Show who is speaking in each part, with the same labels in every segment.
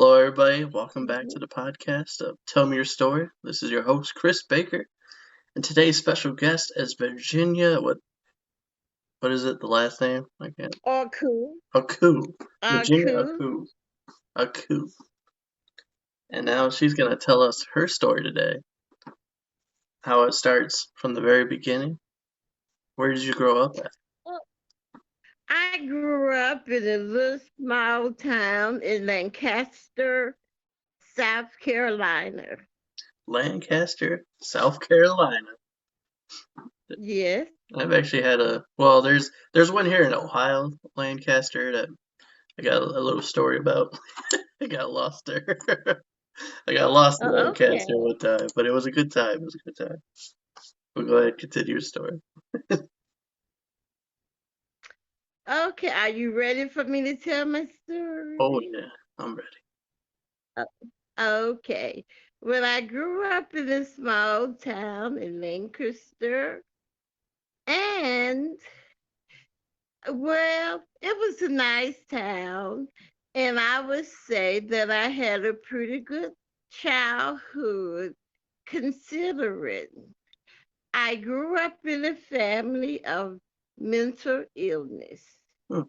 Speaker 1: Hello, everybody. Welcome back
Speaker 2: Mhm.
Speaker 1: to the podcast of Tell Me Your Story. This is your host, Chris Baker, and today's special guest is Virginia. What is it? The last name? I can't.
Speaker 2: Or cool.
Speaker 1: Aku. Virginia
Speaker 2: Cool.
Speaker 1: Aku. Aku. And now she's gonna tell us her story today. How it starts from the very beginning. Where did you grow up at?
Speaker 2: Well, I grew up in a little small town in Lancaster, South Carolina.
Speaker 1: Lancaster, South Carolina.
Speaker 2: Yes.
Speaker 1: I've actually had there's one here in Ohio, Lancaster, that I got a little story about. I got lost there. I got lost in
Speaker 2: Okay.
Speaker 1: Lancaster one time, but it was a good time. It was a good time. We'll go ahead and continue your story.
Speaker 2: Okay. Are you ready for me to tell my
Speaker 1: Oh
Speaker 2: story?
Speaker 1: yeah, I'm ready.
Speaker 2: Uh, Okay. Well, I grew up in a small town in Lancaster, and well, it was a nice town, and I would say that I had a pretty good childhood considering I grew up in a family of mental illness.
Speaker 1: Hmm,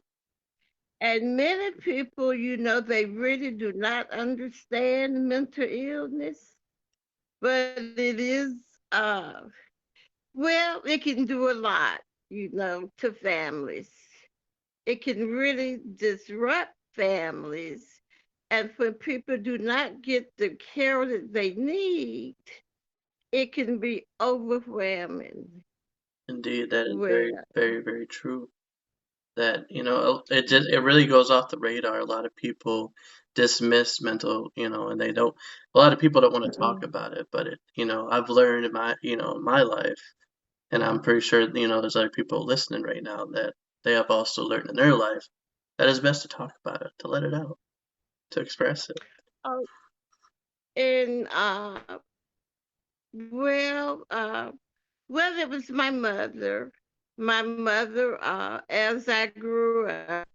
Speaker 2: And many people, they really do not understand mental illness, but it is, uh, well, it can do a lot, to families. It can really disrupt families. And when people do not get the care that they need, it can be overwhelming.
Speaker 1: indeed, that is very,
Speaker 2: Well,
Speaker 1: very, very true. That it really goes off the radar. A lot of people dismiss mental, and they don't. A lot of people don't want to talk
Speaker 2: mm,
Speaker 1: about it, but I've learned in my life, and I'm pretty sure there's other people listening right now that they have also learned in their life that it's best to talk about it, to let it out, to express it.
Speaker 2: oh, and well, it was my mother. My mother, as I grew up,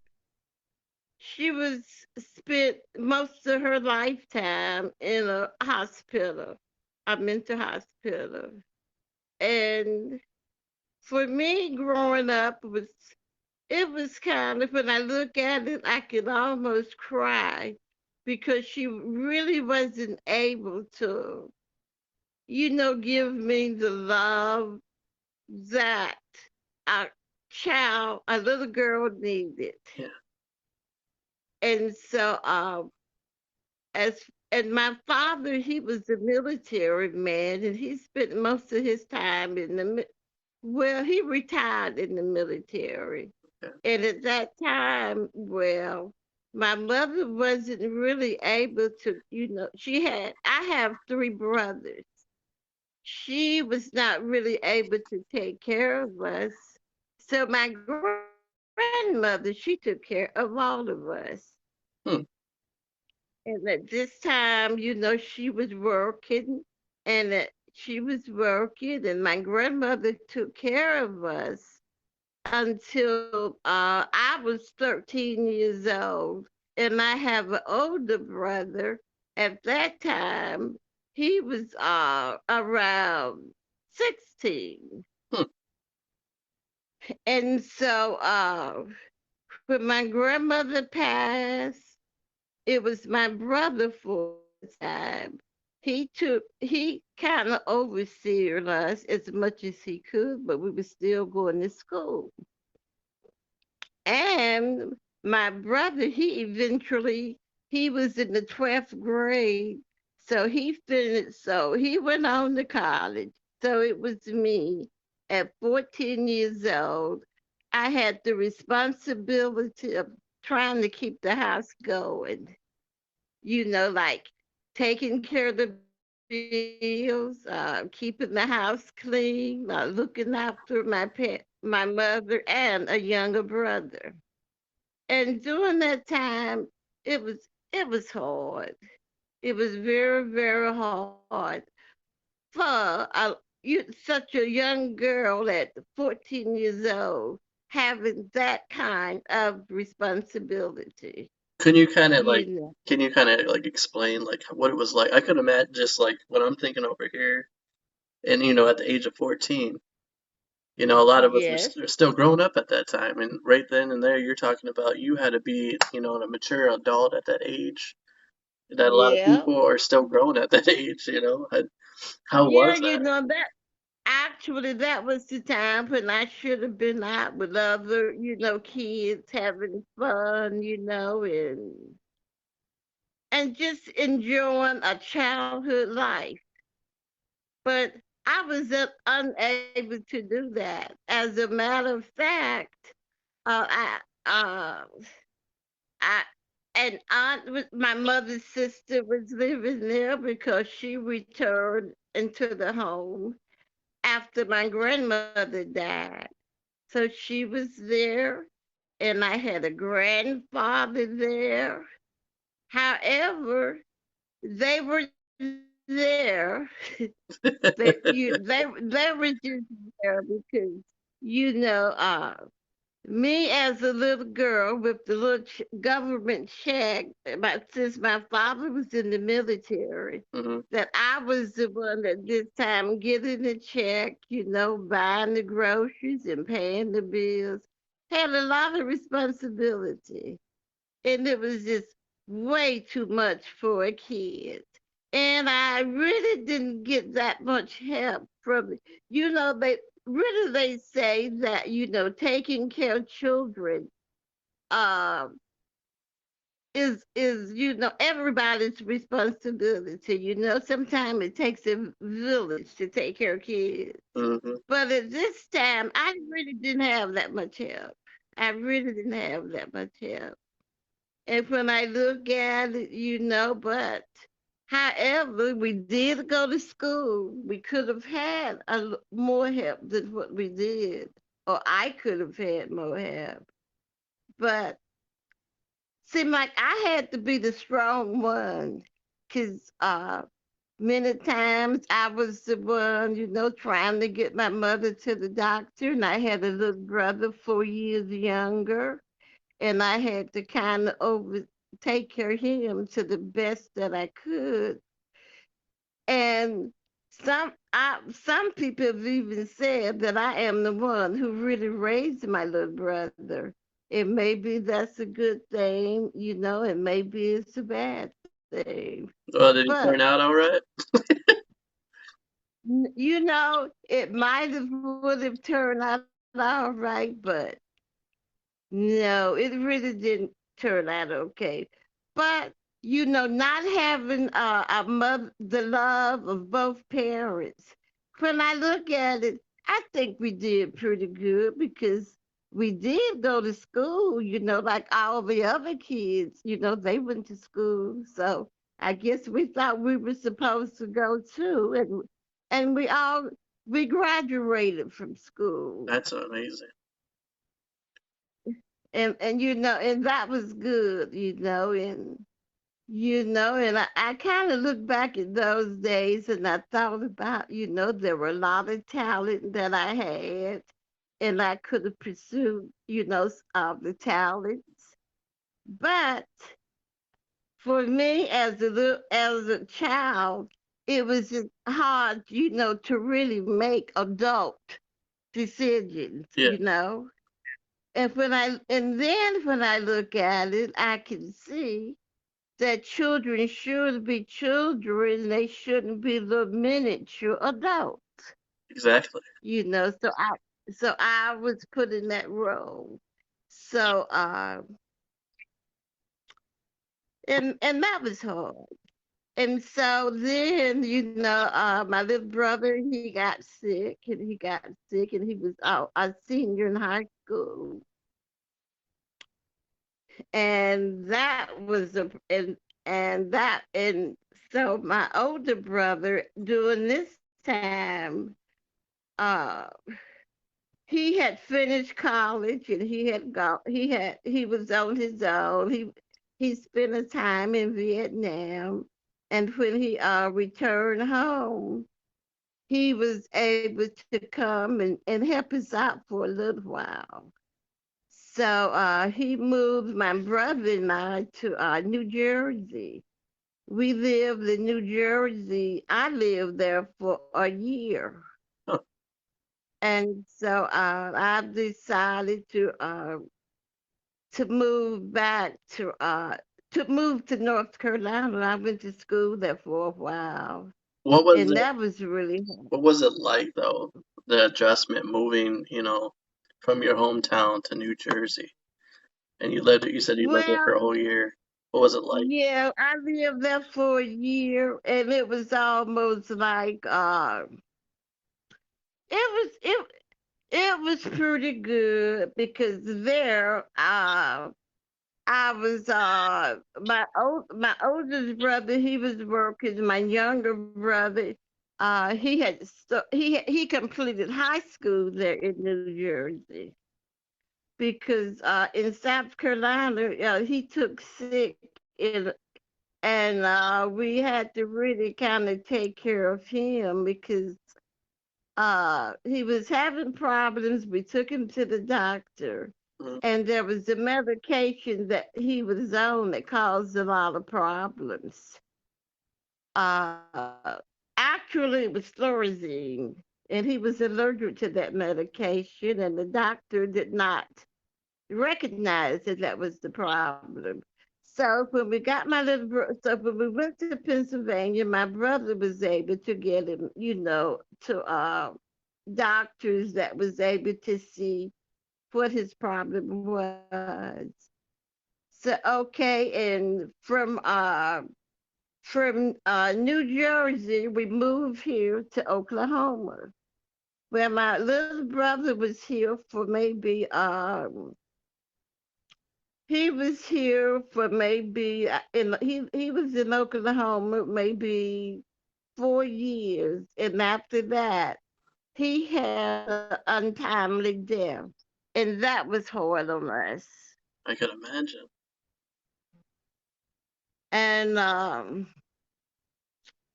Speaker 2: she was spent most of her lifetime in a hospital, a mental hospital. And for me, growing up it was kind of, when I look at it, I could almost cry because she really wasn't able to, give me the love that a a little girl needed.
Speaker 1: Yeah.
Speaker 2: And so, as and my father, he was a military man, and he spent most of his time well, he retired in the military.
Speaker 1: Yeah.
Speaker 2: And at that time, well, my mother wasn't really able to, I have three brothers. She was not really able to take care of us. So my grandmother, she took care of all of us.
Speaker 1: Hmm.
Speaker 2: And at this time, she was working, and my grandmother took care of us until I was 13 years old. And I have an older brother. At that time, he was around 16.
Speaker 1: Hmm.
Speaker 2: And so when my grandmother passed, it was my brother for the time. He kind of overseered us as much as he could, but we were still going to school. And my brother, he was in the 12th grade, so he finished, so he went on to college. So it was me at 14 years old. I had the responsibility of trying to keep the house going, like taking care of the bills, keeping the house clean, looking after my mother and a younger brother. And during that time, it was hard. It was very, very hard for such a young girl at 14 years old having that kind of responsibility.
Speaker 1: Can you kind of
Speaker 2: you
Speaker 1: like,
Speaker 2: know.
Speaker 1: can you kind of like explain like what it was like? I could imagine just like what I'm thinking over here, and at the age of 14, a lot of us were
Speaker 2: Yes,
Speaker 1: still growing up at that time, and right then and there, you're talking about you had to be, a mature adult at that age. That a lot of
Speaker 2: yeah.
Speaker 1: people are still growing at that age. How
Speaker 2: Yeah,
Speaker 1: was that?
Speaker 2: that actually that was the time when I should have been out with other, kids having fun, and just enjoying a childhood life. But I was unable to do that. As a matter of fact, uh, I, uh, I, an aunt with my mother's sister was living there because she returned into the home after my grandmother died. So she was there, and I had a grandfather there. However, they were there. They were just there because you know me as a little girl with the little government check, since my father was in the military,
Speaker 1: Hmm.
Speaker 2: that I was the one at this time getting the check, buying the groceries and paying the bills, had a lot of responsibility. And it was just way too much for a kid. And I really didn't get that much help from, they really they say that, taking care of children um is everybody's responsibility. Sometimes it takes a village to take care of kids.
Speaker 1: Hmm.
Speaker 2: But at this time, I really didn't have that much help. I really didn't have that much help. And when I look at it, but however, we did go to school. We could have had more help than what we did, or I could have had more help. But seemed like I had to be the strong one, because many times I was the one, trying to get my mother to the doctor, and I had a little brother 4 years younger, and I had to kind of over take care of him to the best that I could. And some people have even said that I am the one who really raised my little brother. And maybe that's a good thing, and maybe it's a bad thing.
Speaker 1: Well, did he
Speaker 2: But
Speaker 1: turn out all right?
Speaker 2: it might have would have turned out all right, but no, it really didn't turn out okay. But not having a mother, the love of both parents. When I look at it, I think we did pretty good because we did go to school. Like all the other kids. They went to school, so I guess we thought we were supposed to go too, and we graduated from school.
Speaker 1: That's amazing.
Speaker 2: And that was good, and I kind of look back at those days, and I thought about, there were a lot of talent that I had, and I could have pursued, the talents. But for me as a child, it was just hard, to really make adult decisions,
Speaker 1: Yeah,
Speaker 2: And then when I look at it, I can see that children should be children. They shouldn't be the miniature adults.
Speaker 1: exactly.
Speaker 2: So I was put in that role. So and that was hard. And so then, my little brother, he got sick, and he was a senior in high school. And that was a and so my older brother during this time, uh he had finished college, and he was on his own. He spent a time in Vietnam, and when he returned home, he was able to come and help us out for a little while. So he moved my brother and I to New Jersey. We lived in New Jersey. I lived there for a year.
Speaker 1: Huh.
Speaker 2: And so I've decided to move back to move to North Carolina. I went to school there for a while,
Speaker 1: What was
Speaker 2: and
Speaker 1: it?
Speaker 2: that was really hard.
Speaker 1: What was it like though? The adjustment moving, from your hometown to New Jersey, and you said you lived there for a
Speaker 2: Well,
Speaker 1: whole year. What was it like?
Speaker 2: yeah, I lived there for a year, and it was almost like it it was pretty good because there I was my oldest brother, he was working. My younger brother, he completed high school there in New Jersey because in South Carolina he took sick in, and we had to really kind of take care of him because he was having problems. We took him to the doctor,
Speaker 1: Mhm.
Speaker 2: and there was a medication that he was on that caused a lot of problems. Uh, Actually, it was Thorazine, and he was allergic to that medication, and the doctor did not recognize that that was the problem. So when we got so when we went to Pennsylvania, my brother was able to get him, to doctors that was able to see what his problem was. So okay, and from New Jersey, we moved here to Oklahoma, where my little brother was here for maybe he was here for maybe he was in Oklahoma maybe 4 years, and after that he had an untimely death, and that was hard on us.
Speaker 1: I could imagine.
Speaker 2: And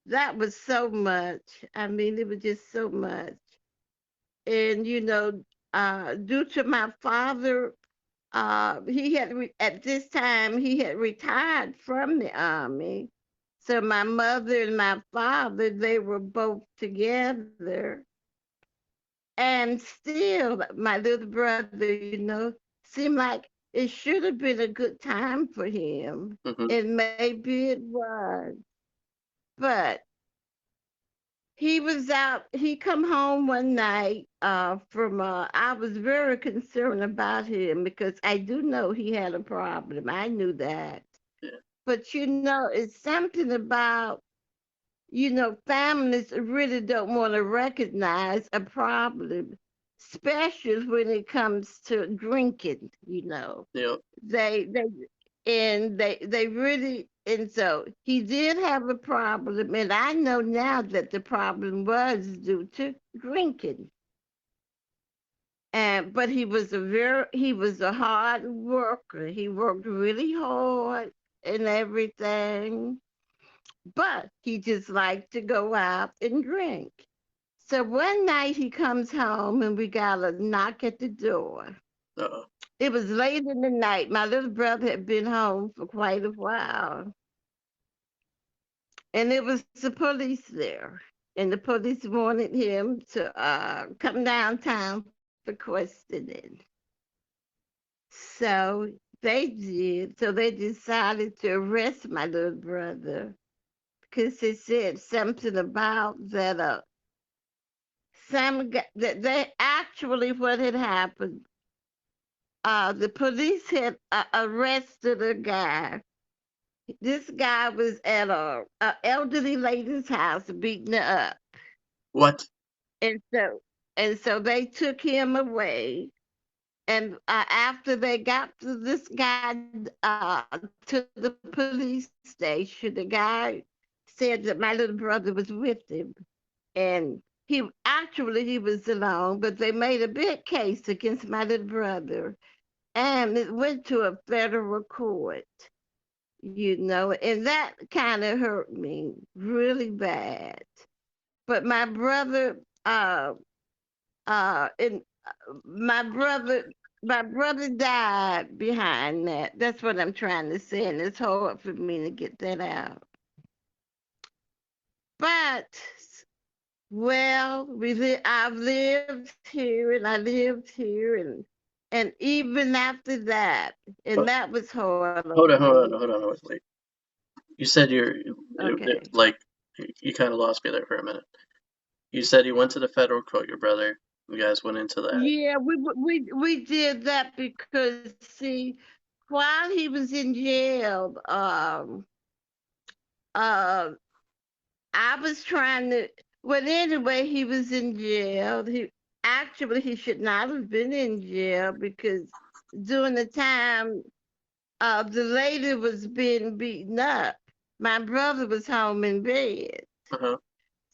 Speaker 2: that was so much. I mean, it was just so much. And due to my father, at this time he had retired from the army. So my mother and my father, they were both together. And still, my little brother, seemed like it should have been a good time for him.
Speaker 1: Hmm.
Speaker 2: And maybe it was. But he come home one night from I was very concerned about him because I do know he had a problem. I knew that.
Speaker 1: Yeah.
Speaker 2: But it's something about, families really don't want to recognize a problem, especially when it comes to drinking,
Speaker 1: Yep.
Speaker 2: they and they really, and so he did have a problem, and I know now that the problem was due to drinking. And but he was a hard worker. He worked really hard and everything, but he just liked to go out and drink. So one night he comes home and we got a knock at the door.
Speaker 1: Uh-oh.
Speaker 2: It was late in the night. My little brother had been home for quite a while, and it was the police there. And the police wanted him to come downtown for questioning. So they did. So they decided to arrest my little brother because they said something about that. That they actually what had happened. The police had arrested a guy. This guy was at a elderly lady's house beating her up,
Speaker 1: What?
Speaker 2: and so they took him away. And after they got to this guy to the police station, the guy said that my little brother was with him, and he was alone, but they made a big case against my little brother, and it went to a federal court. And that kind of hurt me really bad. But and my brother my brother died behind that. That's what I'm trying to say, and it's hard for me to get that out. But well, I've lived here and I lived here and even after that, and
Speaker 1: Ho-
Speaker 2: that was hard
Speaker 1: Hold
Speaker 2: on
Speaker 1: on, hold on,
Speaker 2: me.
Speaker 1: hold on, wait. You said
Speaker 2: Okay.
Speaker 1: like you kind of lost me there for a minute. You said you went to the federal court, your brother. You guys went into that.
Speaker 2: Yeah, we did that because see, while he was in jail, uh, I was trying to. Well, anyway, he was in jail. He should not have been in jail because during the time the lady was being beaten up, my brother was home in bed.
Speaker 1: Uh-huh.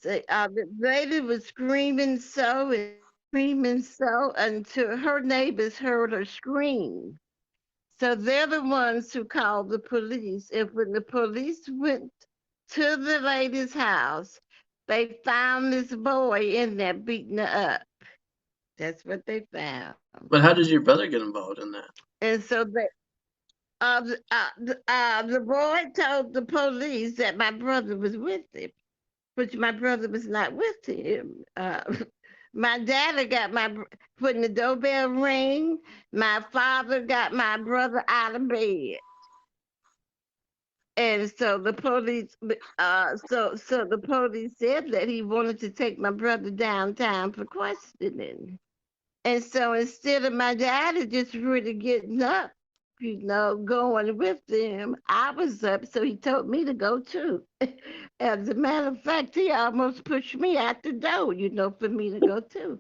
Speaker 2: So the lady was screaming so and screaming so until her neighbors heard her scream. So they're the ones who called the police. And when the police went to the lady's house, they found this boy in there beating her up. That's what they found.
Speaker 1: But how did your brother get involved in that?
Speaker 2: And so the boy told the police that my brother was with him, which my brother was not with him. My daddy got when the doorbell rang, my father got my brother out of bed. And so the police said that he wanted to take my brother downtown for questioning. And so instead of my daddy just really getting up, going with them, I was up, so he told me to go too. As a matter of fact, he almost pushed me out the door, for me to go too.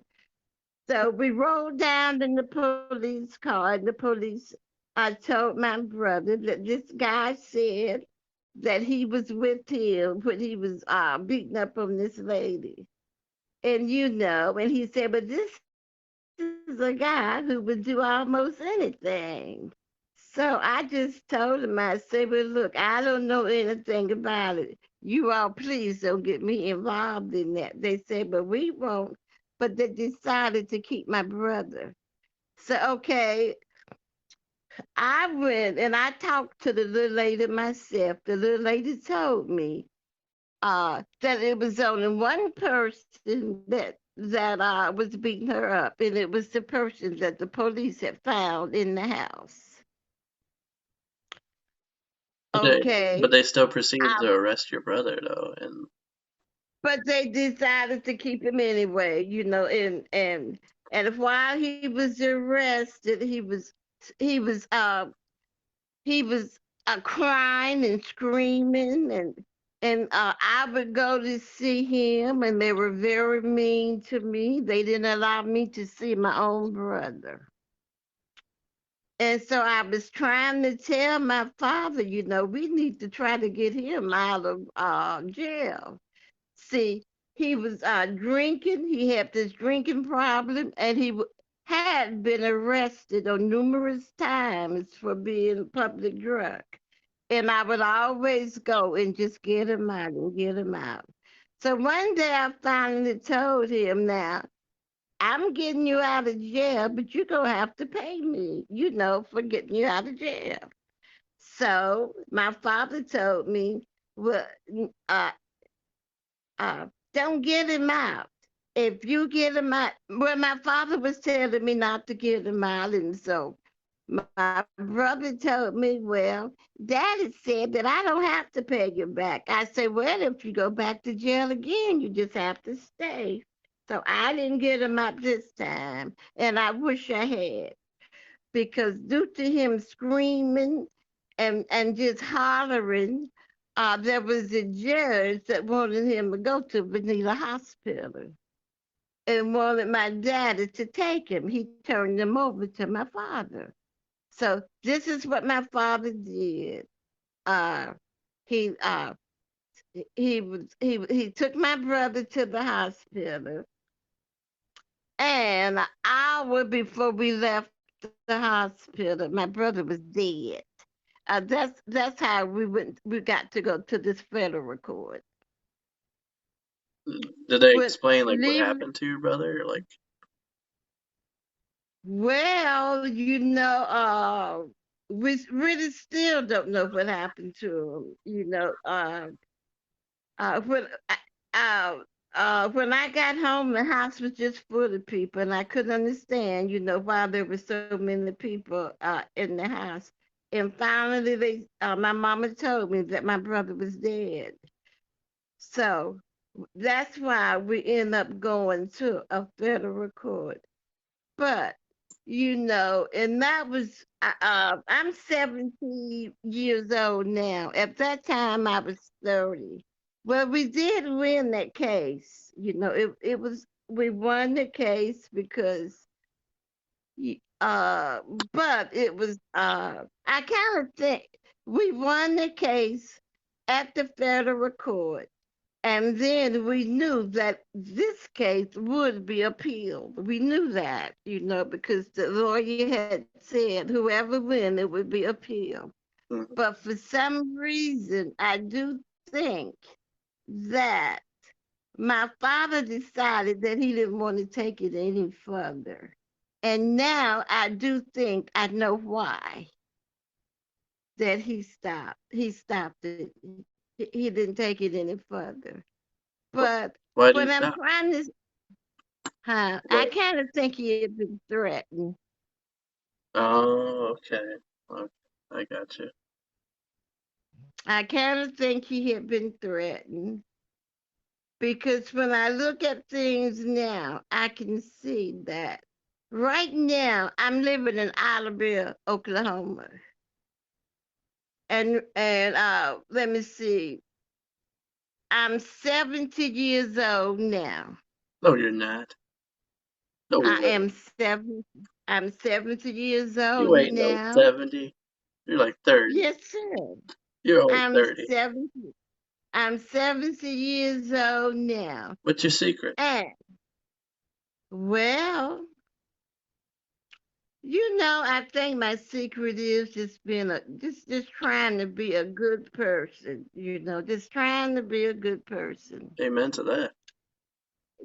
Speaker 2: So we rolled down in the police car, and the police, I told my brother that this guy said that he was with him when he was beating up on this lady. And he said, but this is a guy who would do almost anything. So I just told him, I said, well, look, I don't know anything about it. You all please don't get me involved in that. They said, but we won't. But they decided to keep my brother. So, okay, I went and I talked to the little lady myself. The little lady told me that it was only one person that was beating her up, and it was the person that the police had found in the house.
Speaker 1: But
Speaker 2: Okay,
Speaker 1: they still proceeded
Speaker 2: I,
Speaker 1: to arrest your brother though, and
Speaker 2: but they decided to keep him anyway, and while he was arrested, he was uh he was crying and screaming and I would go to see him and they were very mean to me. They didn't allow me to see my own brother. And so I was trying to tell my father, we need to try to get him out of jail. See, he was drinking. He had this drinking problem, and had been arrested on numerous times for being a public drug. And I would always go and just get him out and get him out. So one day I finally told him, now, I'm getting you out of jail, but you're going to have to pay me, for getting you out of jail. So my father told me, well, uh, uh, don't get him out. If you get him out, well, my father was telling me not to get him out, and so my brother told me, well, Daddy said that I don't have to pay you back. I said, well, if you go back to jail again, you just have to stay. So I didn't get him out this time, and I wish I had, because due to him screaming and just hollering, there was a judge that wanted him to go to Vanilla Hospital and wanted my daddy to take him. He turned him over to my father. So this is what my father did. Uh, he uh, he took my brother to the hospital, and an hour before we left the hospital, my brother was dead. That's how we went. We got to go to this federal court.
Speaker 1: did they
Speaker 2: But
Speaker 1: explain like what
Speaker 2: leave
Speaker 1: happened to your brother? Like,
Speaker 2: Well, we really still don't know what happened to him. Uh, when I- when I got home, the house was just full of people, and I couldn't understand, why there were so many people in the house. And finally, my mama told me that my brother was dead. So that's why we end up going to a federal court. But and that was I'm 70 years old now. At that time, I was 30. Well, we did win that case. It was we won the case because y- uh but it was I kind of think we won the case at the federal court, and then we knew that this case would be appealed. We knew that, because the lawyer had said whoever win, it would be appealed.
Speaker 1: Mhm.
Speaker 2: But for some reason, I do think that my father decided that he didn't want to take it any further. And now I do think I know why that he stopped. He stopped it. He didn't take it any further.
Speaker 1: Wh-
Speaker 2: But
Speaker 1: Why did
Speaker 2: what
Speaker 1: he
Speaker 2: I'm
Speaker 1: stop?
Speaker 2: trying to, I
Speaker 1: What?
Speaker 2: kind of think he had been threatened.
Speaker 1: Oh, okay. Okay. I got you.
Speaker 2: I kind of think he had been threatened because when I look at things now, I can see that right now I'm living in Alabama, Oklahoma, and let me see, I'm 70 years old now.
Speaker 1: No, you're not. No
Speaker 2: I
Speaker 1: way.
Speaker 2: am 70. I'm 70 years old
Speaker 1: You ain't no
Speaker 2: now.
Speaker 1: 70. You're like 30.
Speaker 2: Yes, sir.
Speaker 1: You're only
Speaker 2: I'm
Speaker 1: 30.
Speaker 2: 70. I'm 70 years old now.
Speaker 1: What's your secret?
Speaker 2: And well, I think my secret is just being just trying to be a good person, just trying to be a good person.
Speaker 1: Amen to that.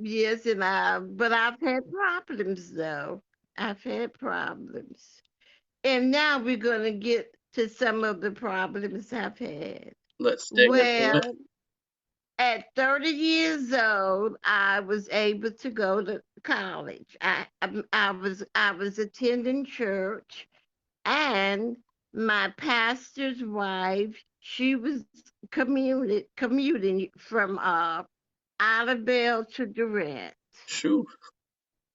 Speaker 2: Yes, but I've had problems though. I've had problems. And now we're gonna get to some of the problems I've had.
Speaker 1: Let's dig into it.
Speaker 2: Well, at 30 years old, I was able to go to college. I was attending church, and my pastor's wife, she was commuting from Idabel to Durant.
Speaker 1: Shoo.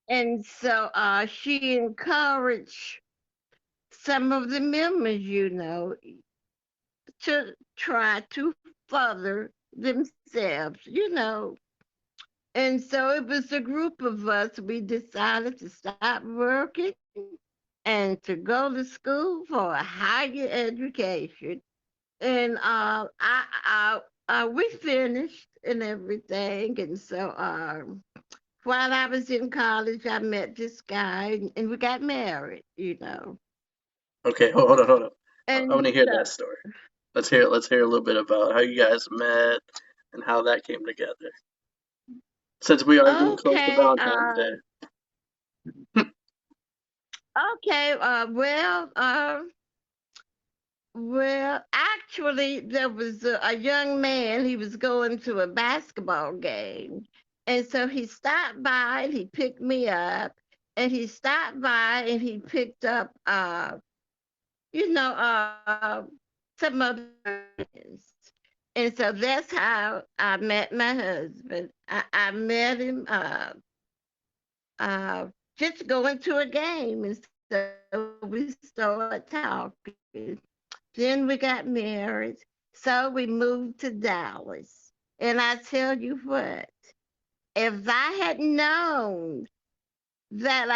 Speaker 2: And so she encouraged some of the members, to try to further themselves. And so it was a group of us. We decided to stop working and to go to school for a higher education. And we finished and everything. And so while I was in college, I met this guy, and we got married.
Speaker 1: Okay, hold on, hold on. I want
Speaker 2: And
Speaker 1: to hear that story. Let's hear a little bit about how you guys met and how that came together. Since we are getting close to
Speaker 2: okay,
Speaker 1: Valentine's Day.
Speaker 2: okay. Actually, there was a young man. He was going to a basketball game, and so he stopped by and he picked me up, and he stopped by and he picked up, you know, some other friends. And so that's how I met my husband. I met him uh, just going to a game, and so we started talking. Then we got married. So we moved to Dallas. And I tell you what, if I had known that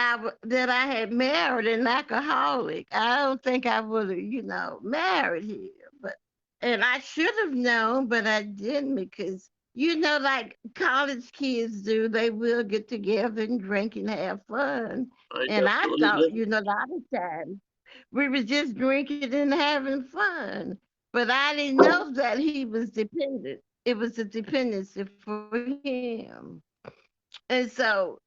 Speaker 2: I had married an alcoholic, I don't think I would have, married him. But and I should have known, but I didn't because like college kids do, they will get together and drink and have fun.
Speaker 1: I
Speaker 2: And I
Speaker 1: definitely
Speaker 2: thought,
Speaker 1: did.
Speaker 2: a lot of times we were just drinking and having fun. But I didn't know that he was dependent. It was a dependency for him. And so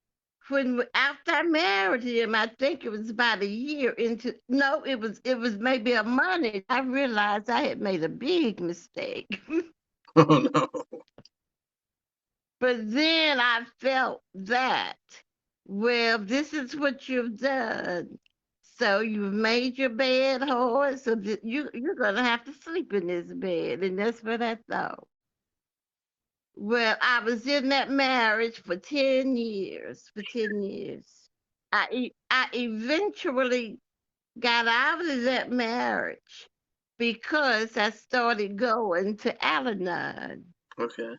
Speaker 2: after I married him, I think it was about a year into, no, it was maybe a month. I realized I had made a big mistake.
Speaker 1: Oh no.
Speaker 2: But then I felt that, well, this is what you've done. So you've made your bed hard, so that you're gonna have to sleep in this bed, and that's what I thought. Well, I was in that marriage for 10 years. For 10 years, I eventually got out of that marriage because I started going to Al-Anon.
Speaker 1: Okay.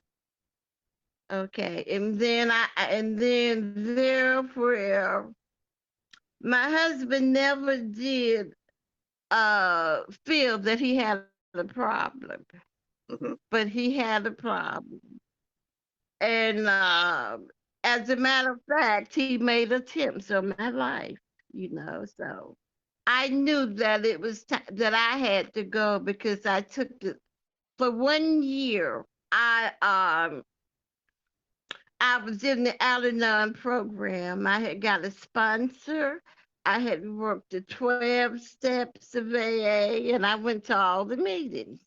Speaker 2: Okay, and then therefore my husband never did feel that he had a problem,
Speaker 1: Hmm.
Speaker 2: but he had a problem. And as a matter of fact, he made attempts on my life, so I knew that it was that I had to go because I took the for 1 year. I was in the Al-Anon program. I had got a sponsor. I had worked the 12 steps of AA, and I went to all the meetings.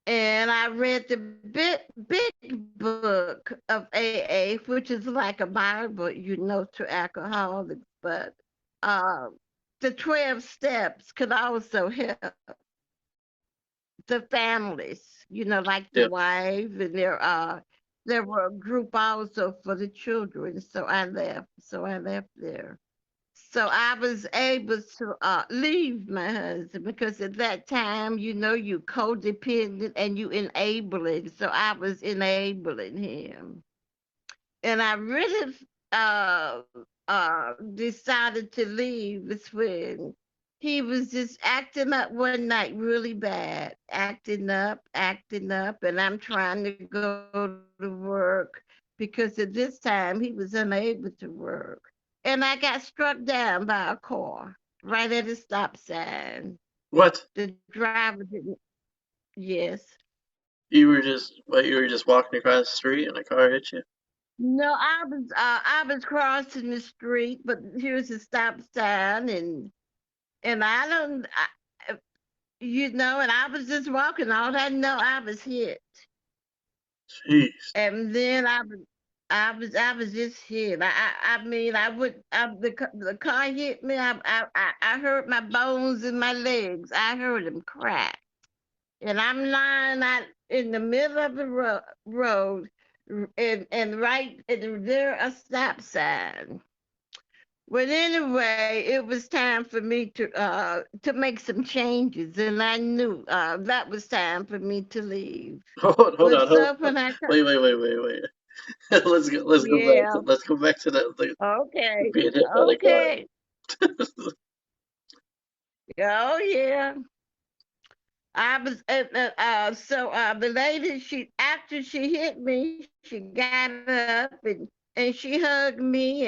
Speaker 2: And I read the big book of AA, which is like a Bible, to alcoholics. But uh, the 12 steps could also help the families, like the
Speaker 1: Yep.
Speaker 2: wife, and there were a group also for the children. So I left. There. So I was able to leave my husband because at that time, you codependent and you enabling. So I was enabling him. And I really uh decided to leave is when he was just acting up one night really bad, acting up, and I'm trying to go to work because at this time he was unable to work. And I got struck down by a car right at a stop sign.
Speaker 1: What?
Speaker 2: The driver didn't, yes.
Speaker 1: You were just walking across the street and a car hit you?
Speaker 2: No, I was crossing the street, but here's a stop sign, and I don't, and I was just walking. All I know, I was hit,
Speaker 1: Jeez.
Speaker 2: and then I was just hit. I mean, the car hit me. I heard my bones in my legs. I heard them crack, and I'm lying out in the middle of the road, and right and there a stop sign. Well, anyway, it was time for me to make some changes, and I knew that was time for me to leave.
Speaker 1: Hold
Speaker 2: Well,
Speaker 1: on, hold
Speaker 2: so
Speaker 1: on.
Speaker 2: when I
Speaker 1: Wait.
Speaker 2: yeah,
Speaker 1: Let's go back to the
Speaker 2: okay,
Speaker 1: being hit by the
Speaker 2: okay, oh yeah. I was so the lady, she after she hit me, she got up and she hugged me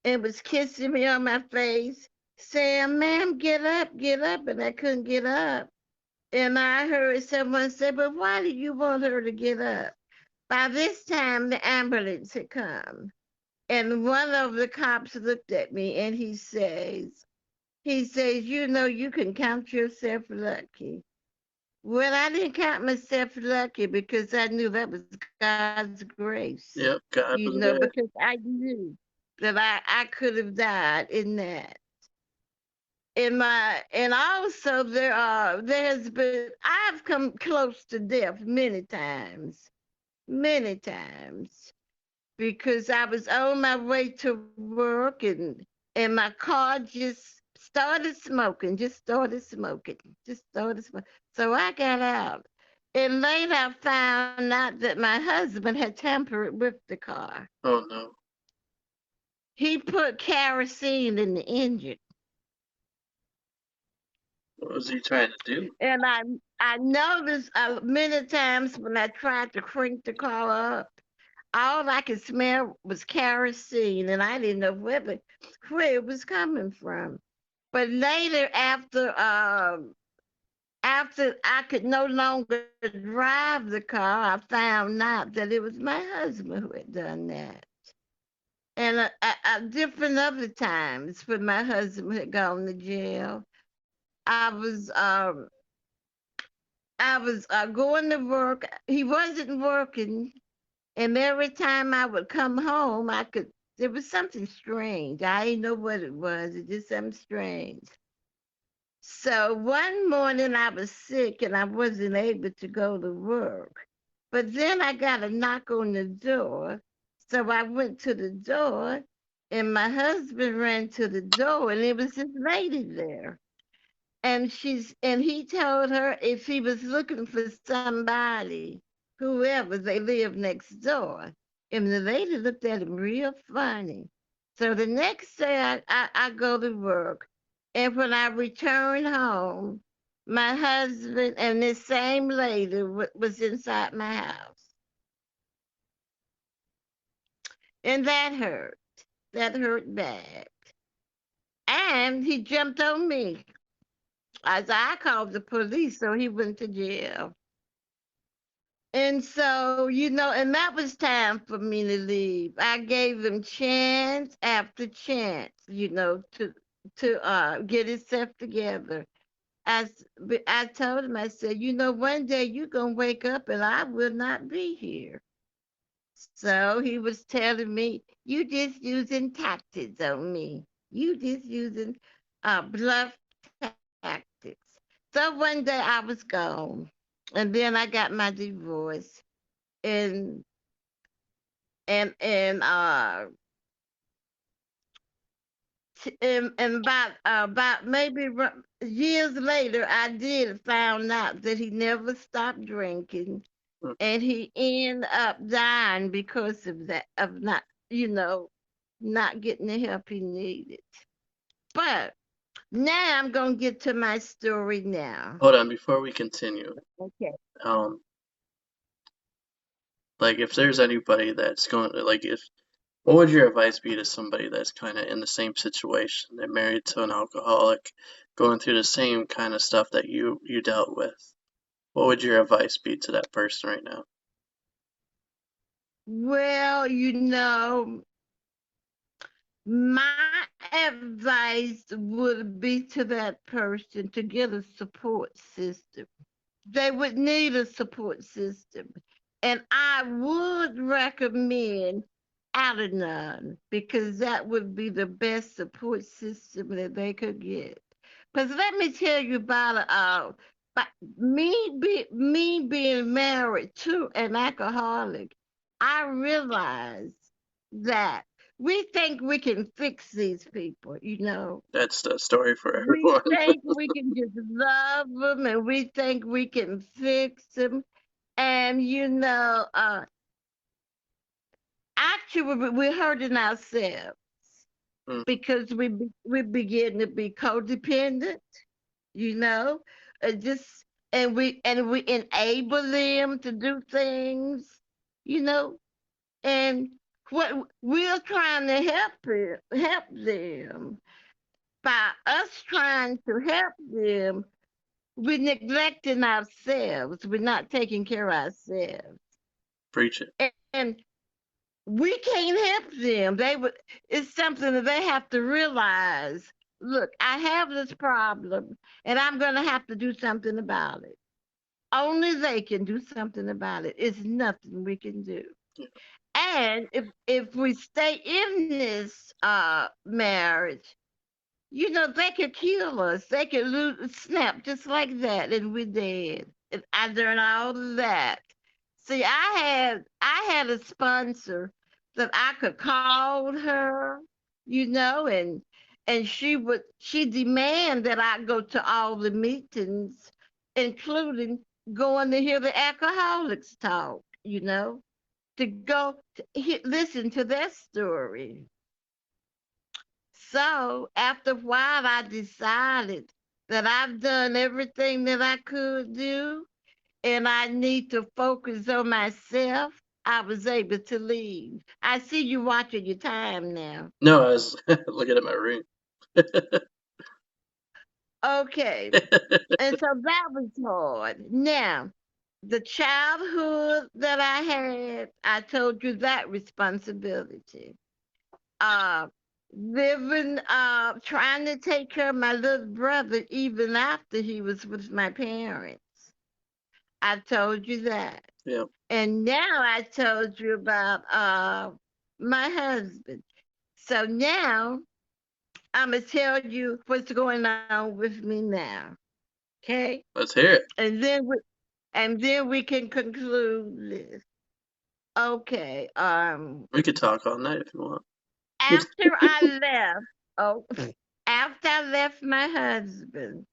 Speaker 2: and was kissing me on my face, saying, "Ma'am, get up," and I couldn't get up. And I heard someone say, "But why do you want her to get up?" By this time, the ambulance had come, and one of the cops looked at me and he says, you can count yourself lucky. Well, I didn't count myself lucky because I knew that was God's grace,
Speaker 1: Yep, God was
Speaker 2: because
Speaker 1: there.
Speaker 2: I knew that I could have died in that. And also there's been I've come close to death many times, because I was on my way to work and my car just started smoking, So I got out. And later I found out that my husband had tampered with the car.
Speaker 1: Oh no.
Speaker 2: He put kerosene in the engine.
Speaker 1: What was he trying to do?
Speaker 2: And I noticed many times when I tried to crank the car up, all I could smell was kerosene, and I didn't know where it was coming from. But later, after I could no longer drive the car, I found out that it was my husband who had done that. And different other times when my husband had gone to jail, I was um I was going to work. He wasn't working, and every time I would come home, I could. There was something strange. I didn't know what it was. It just something strange. So one morning I was sick and I wasn't able to go to work. But then I got a knock on the door. So I went to the door and my husband ran to the door and there was this lady there. And he told her if he was looking for somebody, whoever, they lived next door. And the lady looked at him real funny. So the next day I go to work. And when I returned home, my husband and this same lady was inside my house. And that hurt. That hurt bad. And he jumped on me. As I called the police, so he went to jail. And so, and that was time for me to leave. I gave him chance after chance, to get himself together. I told him, I said, one day you're gonna wake up and I will not be here. So he was telling me, you just using tactics on me. You just using bluff tactics. So one day I was gone. And then I got my divorce. And and and about maybe years later, I did found out that he never stopped drinking,
Speaker 1: Mm.
Speaker 2: and he ended up dying because of that, of not, not getting the help he needed. But now I'm gonna get to my story now.
Speaker 1: Hold on, before we continue,
Speaker 2: Okay.
Speaker 1: um, like if there's anybody that's going to like if what would your advice be to somebody that's kind of in the same situation? They're married to an alcoholic, going through the same kind of stuff that you dealt with. What would your advice be to that person right now?
Speaker 2: Well, my advice would be to that person to get a support system. They would need a support system. And I would recommend Al-Anon because that would be the best support system that they could get. Because let me tell you about me being married to an alcoholic. I realized that we think we can fix these people.
Speaker 1: That's the story for
Speaker 2: We
Speaker 1: everyone.
Speaker 2: think we can just love them and we think we can fix them. And, actually, we're hurting ourselves
Speaker 1: Mm,
Speaker 2: because we begin to be codependent, you know, and just and we enable them to do things, you know, and what we're trying to help them by us trying to help them, we're neglecting ourselves. We're not taking care of ourselves.
Speaker 1: preach it.
Speaker 2: And we can't help them. It's something that they have to realize. Look, I have this problem and I'm gonna have to do something about it. Only they can do something about it. It's nothing we can do.
Speaker 1: Yeah,
Speaker 2: And if we stay in this marriage, they could kill us. They could snap just like that, and we're dead. And I learned all of that. See, I had a sponsor that I could call her, and she demand that I go to all the meetings, including going to hear the alcoholics talk, to go to listen to their story. So after a while, I decided that I've done everything that I could do and I need to focus on myself. I was able to leave. I see you watching your time now.
Speaker 1: no, I was looking at my ring.
Speaker 2: Okay. And so that was hard. Now, the childhood that I had, I told you that responsibility. uh, living, trying to take care of my little brother even after he was with my parents. I told you that.
Speaker 1: Yeah.
Speaker 2: And now I told you about my husband. So now I'm gonna tell you what's going on with me now. Okay?
Speaker 1: Let's hear it.
Speaker 2: And then we can conclude this. Okay.
Speaker 1: We could talk all night if you want.
Speaker 2: After I left, oh, after I left my husband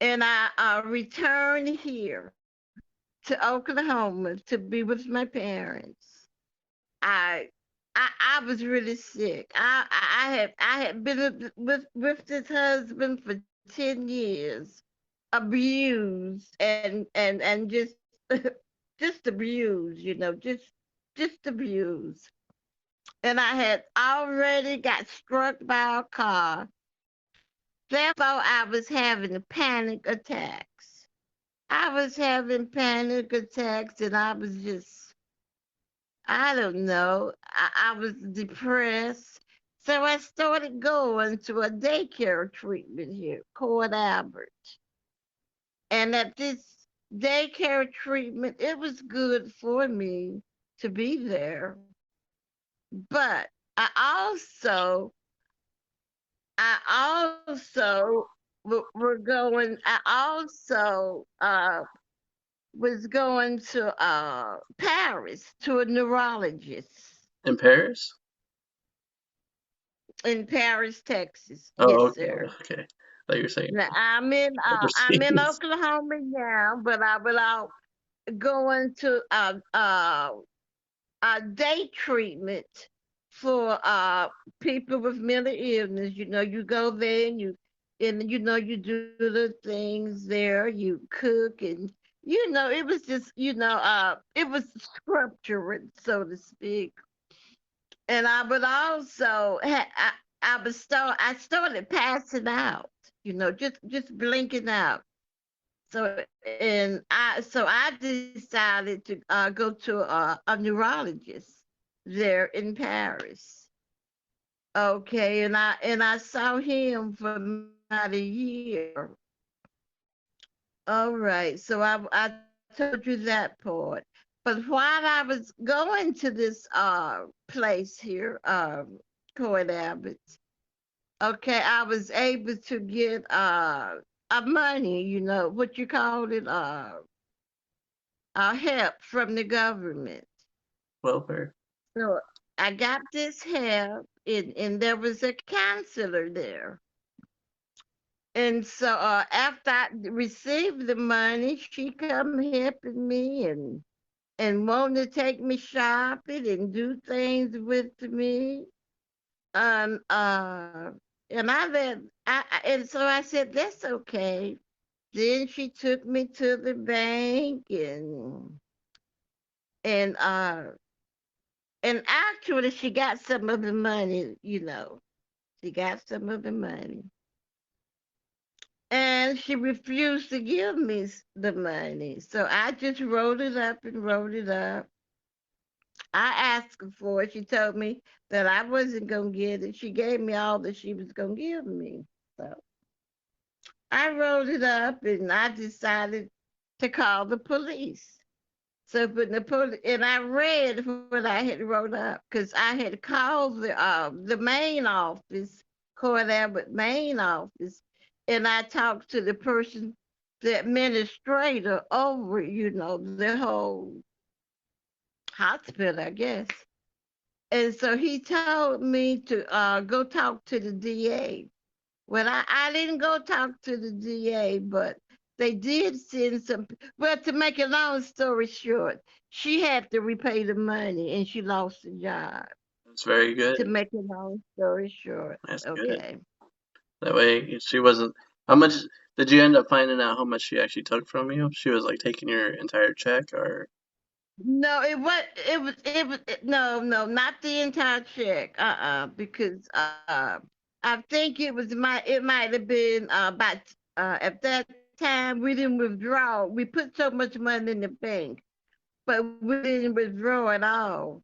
Speaker 2: and I returned here to Oklahoma to be with my parents, I I was really sick. I had been with this husband for 10 years, abused and just just abused, just abused. And I had already got struck by a car. Therefore, I was having panic attacks. I was having panic attacks, and I was just, I don't know, I was depressed. So I started going to a daycare treatment here, Port Albert. And at this daycare treatment, it was good for me to be there. But I also we're going. I also was going to Paris to a neurologist
Speaker 1: In Paris?
Speaker 2: in Paris, Texas.
Speaker 1: Oh,
Speaker 2: Yes,
Speaker 1: okay.
Speaker 2: sir.
Speaker 1: Okay. Like you're saying
Speaker 2: Now I'm in
Speaker 1: overseas.
Speaker 2: Oklahoma now, but I will out going to a day treatment for people with mental illness. You go there and you do the things there, you cook, and it was just it was scriptural, so to speak. And I would also I started passing out, just blinking out. So I decided to go to a neurologist there in Paris. Okay, and I saw him for about a year. All right, so I told you that part. But while I was going to this place here, Court Abbott, okay, I was able to get a money, what you call it, help from the government.
Speaker 1: Welfare.
Speaker 2: So I got this help, and there was a counselor there. And so after I received the money, she come helping me and wanting to take me shopping and do things with me. Um, uh, and and so I said, that's okay. Then she took me to the bank and and actually she got some of the money. She got some of the money. And she refused to give me the money. So I just wrote it up and wrote it up. I asked her for it. She told me that I wasn't going to get it. She gave me all that she was going to give me. So I wrote it up and I decided to call the police. So, but the police, and I read what I had wrote up because I had called the main office, Court Abbott main office, and I talked to the person, the administrator over, the whole hospital, I guess. And so he told me to go talk to the DA. Well, I didn't go talk to the DA, but they did send some. Well, to make a long story short, she had to repay the money and she lost the job.
Speaker 1: That's very good.
Speaker 2: To make a long story short,
Speaker 1: That's good.
Speaker 2: okay.
Speaker 1: That way she wasn't. How much did you end up finding out how much she actually took from you? She was like taking your entire check, or
Speaker 2: No, no, no, not the entire check. Because I think it might have been about at that time we didn't withdraw. We put so much money in the bank, but we didn't withdraw at all.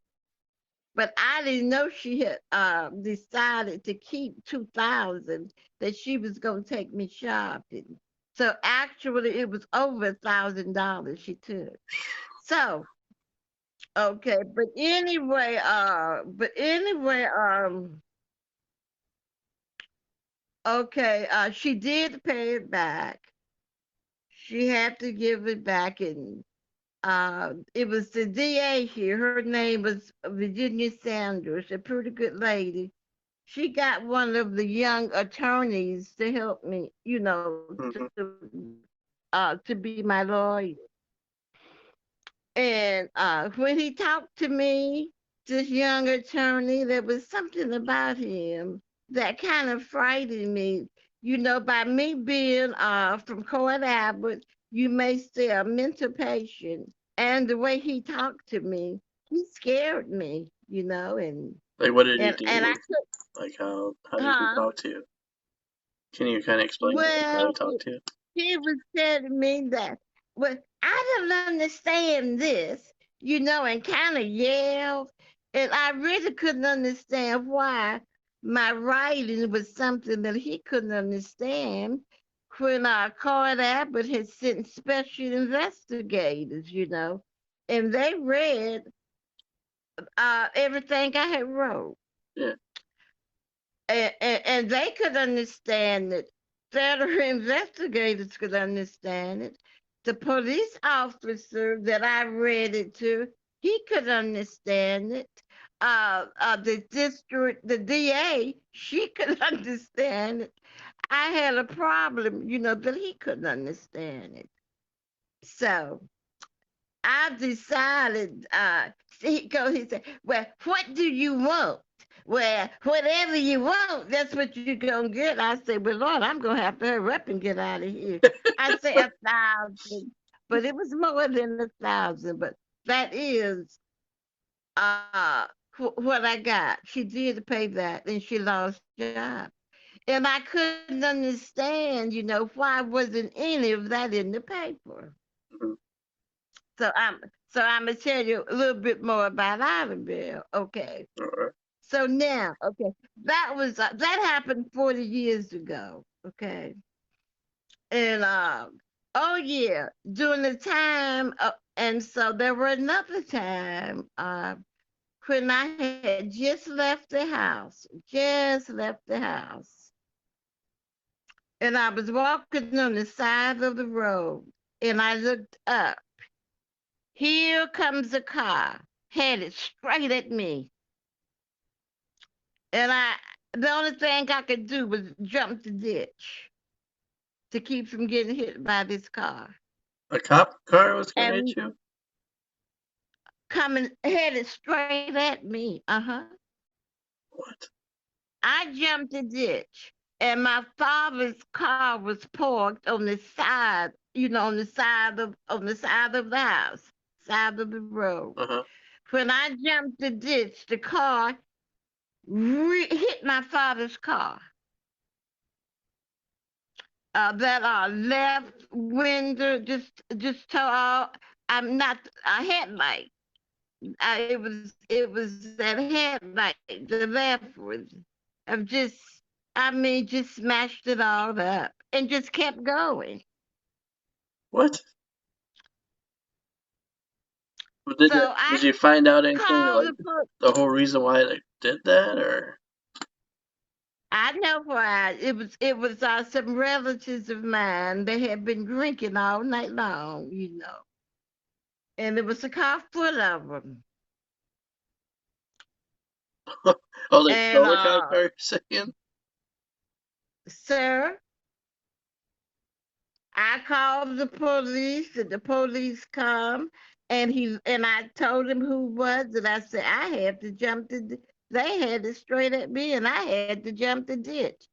Speaker 2: but I didn't know she had decided to keep 2,000, that she was gonna take me shopping. So actually, it was over $1,000 she took. So okay, okay, she did pay it back. She had to give it back, and it was the DA here. Her name was Virginia Sanders, a pretty good lady. She got one of the young attorneys to help me,
Speaker 1: Mm-hmm.
Speaker 2: to be my lawyer. And when he talked to me, this young attorney, there was something about him that kind of frightened me. By me being from Court Abbott, you may say a mental patient, and the way he talked to me, he scared me,
Speaker 1: Like, what did he
Speaker 2: and I
Speaker 1: do?
Speaker 2: could,
Speaker 1: Like, how did he
Speaker 2: huh?
Speaker 1: talk to you? Can you kind of explain like how he
Speaker 2: Well,
Speaker 1: talked to you?
Speaker 2: he was telling me that, well, I don't understand this, and kind of yelled. And I really couldn't understand why my writing was something that he couldn't understand when our Court Abbott had sent special investigators, and they read everything I had wrote.
Speaker 1: Yeah.
Speaker 2: And they could understand it. Federal investigators could understand it. The police officer that I read it to, he could understand it. The DA, she could understand it. I had a problem, that he couldn't understand it. So I decided, he said, well, what do you want? Well, whatever you want, that's what you're going to get. I said, well, Lord, I'm going to have to hurry up and get out of here. I say 1,000, but it was more than 1,000, but that is what I got. She did pay that, and she lost her job. And I couldn't understand, why wasn't any of that in the paper.
Speaker 1: Mhm.
Speaker 2: So I'm gonna tell you a little bit more about Iberville. Okay.
Speaker 1: All right.
Speaker 2: So now, okay, that happened 40 years ago. Okay, and oh yeah, during the time, and so there were another time when I had just left the house, and I was walking on the side of the road, and I looked up. Here comes a car headed straight at me. And the only thing I could do was jump the ditch to keep from getting hit by this car.
Speaker 1: A cop car was gonna hit
Speaker 2: And
Speaker 1: you?
Speaker 2: coming headed straight at me. Uh-huh.
Speaker 1: What?
Speaker 2: I jumped the ditch. And my father's car was parked on the side, on the side of the house, side of the road.
Speaker 1: Uh-huh.
Speaker 2: When I jumped the ditch, the car hit my father's car. That left window just tore off. I'm not a headlight. It was that headlight. The left was. I've just just smashed it all up and just kept going.
Speaker 1: What? Well,
Speaker 2: So I
Speaker 1: did you find out anything
Speaker 2: called
Speaker 1: like
Speaker 2: the police.
Speaker 1: the whole reason why they did that, or?
Speaker 2: I know why. It was some relatives of mine. They had been drinking all night long, and there was a car full of them.
Speaker 1: Oh, they
Speaker 2: And
Speaker 1: stole the cop car, you're saying?
Speaker 2: sir, I called the police, and the police come, and I told him who was it. I said I had to jump they had it straight at me, and I had to jump the ditch.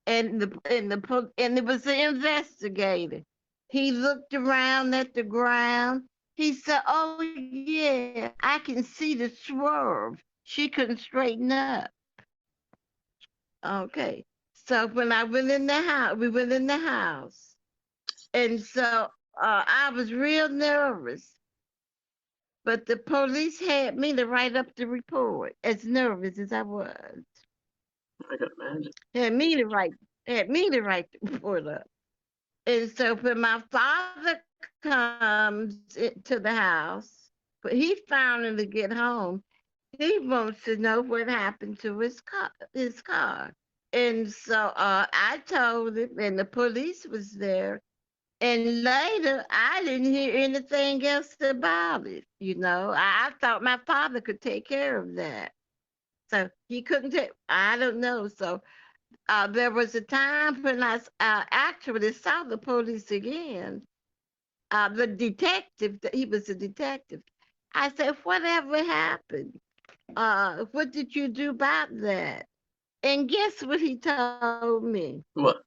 Speaker 2: And it was the investigator. He looked around at the ground. He said, "Oh yeah, I can see the swerve. She couldn't straighten up." Okay. So when I went in the house, we went in the house. And so I was real nervous. but the police had me to write up the report, as nervous as I was.
Speaker 1: I can imagine.
Speaker 2: Had me to write, had me to write the report up. And so when my father comes to the house, but he finally get home, he wants to know what happened to his car. His car. And so I told him, and the police was there. And later, I didn't hear anything else about it. You know, I thought my father could take care of that. So he couldn't take, I don't know. So there was a time when I actually saw the police again. The detective, he was a detective. I said, whatever happened? What did you do about that? And guess what he told me?
Speaker 1: What?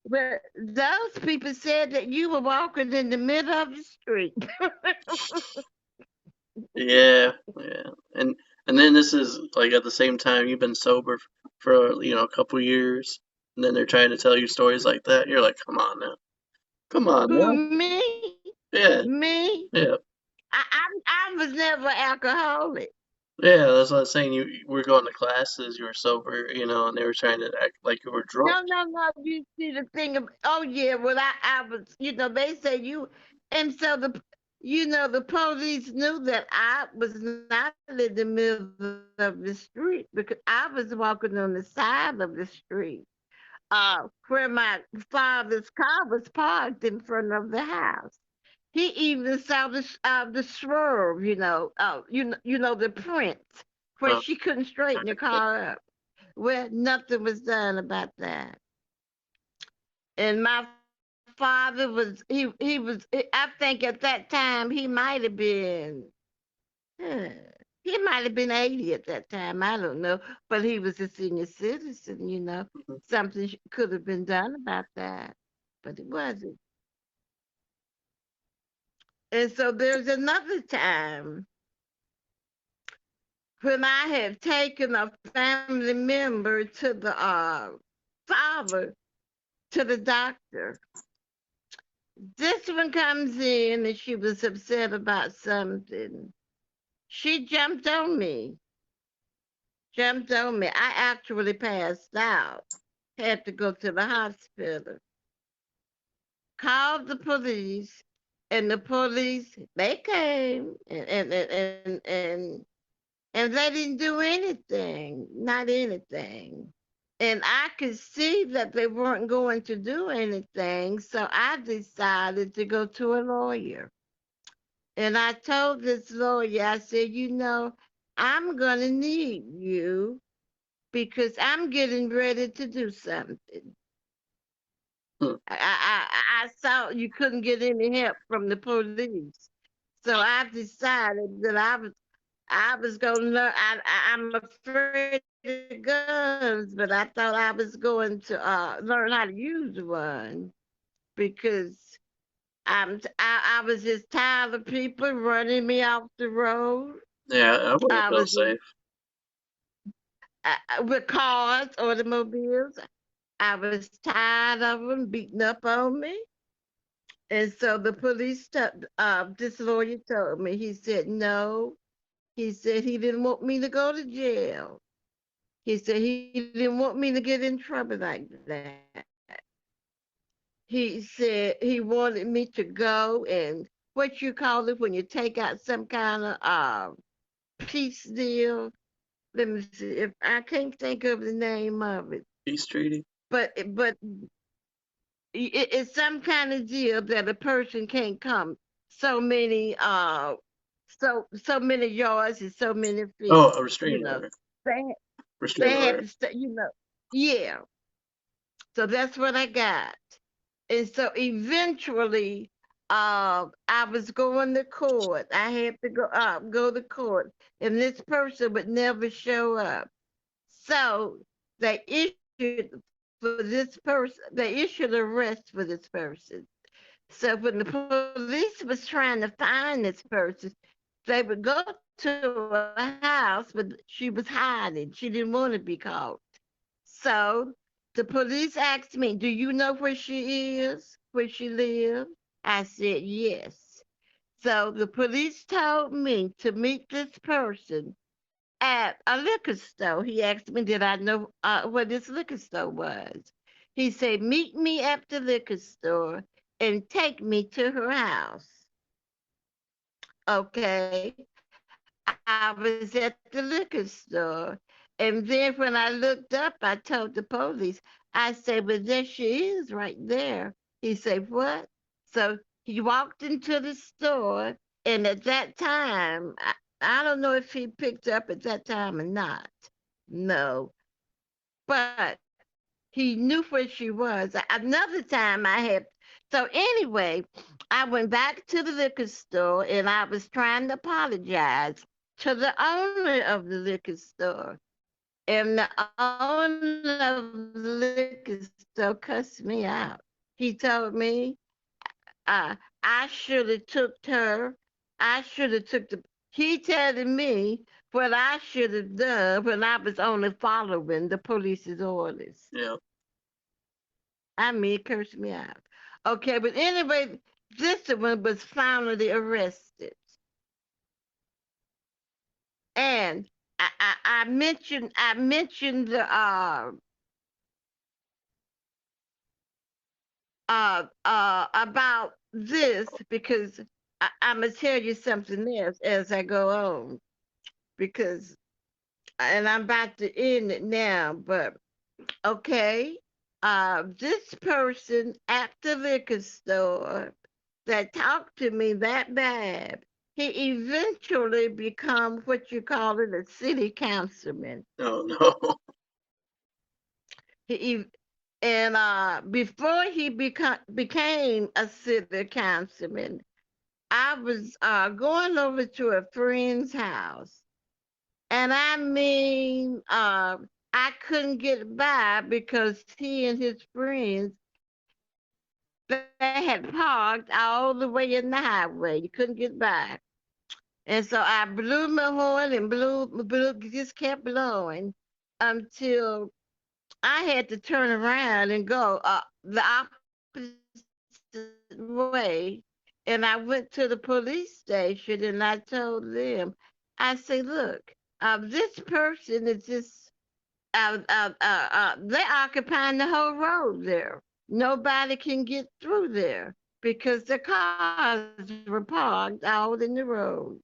Speaker 2: Well, those people said that you were walking in the middle of the street.
Speaker 1: Yeah, yeah. And then this is like at the same time you've been sober for a couple years, and then they're trying to tell you stories like that. You're like, come on now, come on
Speaker 2: Who,
Speaker 1: now.
Speaker 2: me?
Speaker 1: Yeah,
Speaker 2: Me?
Speaker 1: yeah,
Speaker 2: I was never alcoholic.
Speaker 1: yeah. That's what I was saying. You were going to classes, you were sober, and they were trying to act like you were drunk.
Speaker 2: No, no, no. You see the thing of, oh yeah, well I was, they say you, and so the police knew that I was not in the middle of the street because I was walking on the side of the street, where my father's car was parked in front of the house. He even saw the swerve, the print where
Speaker 1: Oh,
Speaker 2: she couldn't straighten the car up. Well, nothing was done about that. And my father I think at that time huh, he might have been 80 at that time. I don't know, but he was a senior citizen.
Speaker 1: mhm.
Speaker 2: Something could have been done about that, but it wasn't. And so there's another time when I had taken a family member to the father to the doctor. This one comes in and she was upset about something. She jumped on me. I actually passed out, had to go to the hospital, called the police, and the police, they came and they didn't do anything, not anything. And I could see that they weren't going to do anything, so I decided to go to a lawyer. And I told this lawyer, I said, I'm going to need you because I'm getting ready to do something.
Speaker 1: Hmm.
Speaker 2: I saw you couldn't get any help from the police. So I decided that I was going to learn. I'm afraid of guns, but I thought I was going to learn how to use one because I was just tired of people running me off the road.
Speaker 1: Yeah, I wouldn't
Speaker 2: I
Speaker 1: feel
Speaker 2: was
Speaker 1: safe.
Speaker 2: with cars, automobiles. I was tired of them beating up on me. And so the this lawyer told me, he said, no. He said he didn't want me to go to jail. He said he didn't want me to get in trouble like that. He said he wanted me to go and what you call it when you take out some kind of peace deal. Let me see if I can't think of the name of it,
Speaker 1: Peace treaty.
Speaker 2: but it's some kind of deal that a person can't come so many so many yards and so many
Speaker 1: Oh,
Speaker 2: feet.
Speaker 1: a
Speaker 2: You
Speaker 1: restraining
Speaker 2: know,
Speaker 1: order.
Speaker 2: they
Speaker 1: Restraining
Speaker 2: they had
Speaker 1: order.
Speaker 2: to stay. Yeah. So that's what I got. And so eventually, I was going to court. I had to go to court, and this person would never show up. So they they issued arrest for this person. So when the police was trying to find this person, they would go to a house, but she was hiding. She didn't want to be caught. So the police asked me, "Do you know where she is? Where she lives?" I said, "Yes." So the police told me to meet this person at a liquor store. He asked me, did I know where this liquor store was? He said, meet me at the liquor store and take me to her house. Okay. I was at the liquor store. And then when I looked up, I told the police, I said, well, there she is right there. He said, what? So he walked into the store. And at that time, I don't know if he picked up at that time or not. No. But he knew where she was. Another time I had, so anyway, I went back to the liquor store and I was trying to apologize to the owner of the liquor store. And the owner of the liquor store cussed me out. He told me I should have took her. I should have took the. He telling me what I should have done when I was only following the police's orders.
Speaker 1: Yeah.
Speaker 2: I mean, it cursed me out. Okay, but anyway, this one was finally arrested. And I mentioned the about this because I'm gonna tell you something else as I go on because and I'm about to end it now, but okay. This person at the liquor store that talked to me that bad, he eventually become what you call it a city councilman.
Speaker 1: Oh no.
Speaker 2: He and before he became a city councilman, I was going over to a friend's house, and I mean, I couldn't get by because he and his friends they had parked all the way in the highway. You couldn't get by. And so I blew my horn and blew, just kept blowing until I had to turn around and go the opposite way. And I went to the police station and I told them, I say, look, this person is just, they're occupying the whole road there. Nobody can get through there because the cars were parked all in the road.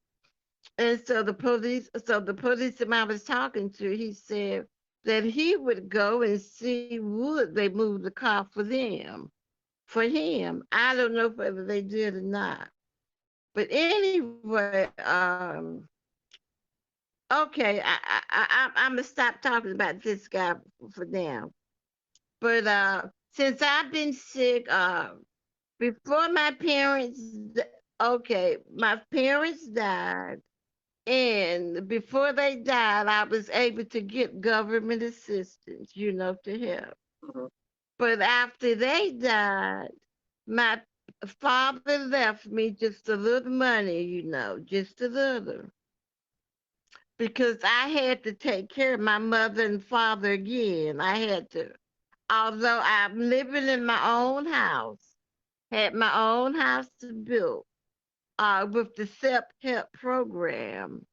Speaker 2: And so the policeman I was talking to, he said that he would go and see would they move the car for him. I don't know whether they did or not. But anyway, okay, I'm gonna stop talking about this guy for now. But since I've been sick, before my parents, okay, my parents died. And before they died, I was able to get government assistance, to help.
Speaker 1: Mhm.
Speaker 2: But after they died, my father left me just a little money, just a little. Because I had to take care of my mother and father again. I had to. Although I'm living in my own house, had my own house built with the self-help program,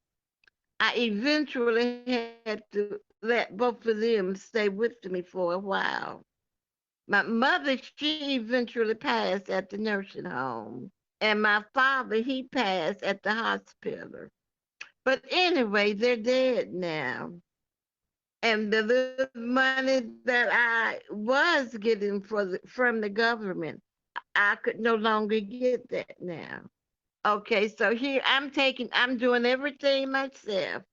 Speaker 2: I eventually had to let both of them stay with me for a while. My mother, she eventually passed at the nursing home, and my father, he passed at the hospital. But anyway, they're dead now. And the little money that I was getting from the government, I could no longer get that now. Okay, so here I'm doing everything myself,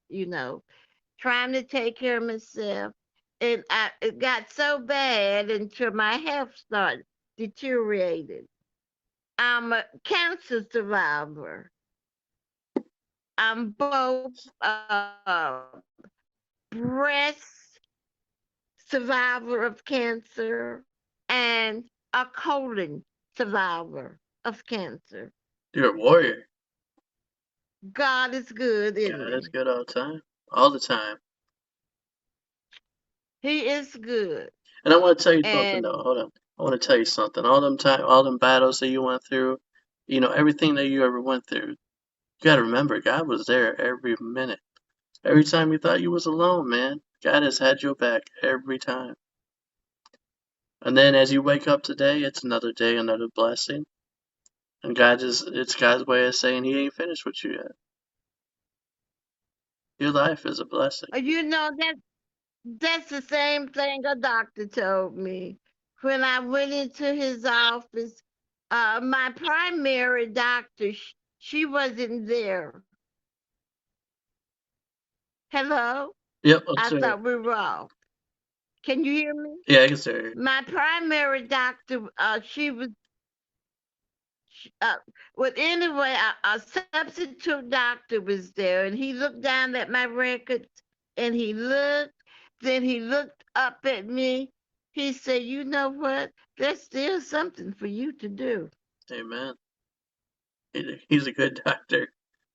Speaker 2: trying to take care of myself. And it got so bad until my health started deteriorating. I'm a cancer survivor. I'm both breast survivor of cancer and a colon survivor of cancer.
Speaker 1: You're a warrior.
Speaker 2: God is good, isn't
Speaker 1: God is
Speaker 2: he?
Speaker 1: good all the time. All the time.
Speaker 2: He is good.
Speaker 1: And I want to tell you something though.
Speaker 2: And
Speaker 1: Hold on. I want to tell you something. All them battles that you went through, everything that you ever went through, you gotta remember God was there every minute. Every time you thought you was alone, man, God has had your back every time. And then as you wake up today, it's another day, another blessing. And it's God's way of saying He ain't finished with you yet. Your life is a blessing.
Speaker 2: That's the same thing a doctor told me. When I went into his office, my primary doctor, she wasn't there. Hello?
Speaker 1: Yep,
Speaker 2: I
Speaker 1: sir.
Speaker 2: thought we were off. Can you hear me?
Speaker 1: Yeah, I can say
Speaker 2: My primary doctor, uh, well, anyway, a substitute doctor was there, and he looked down at my records, and then he looked up at me. He said, "You know what? There's still something for you to do."
Speaker 1: amen. He's a good doctor.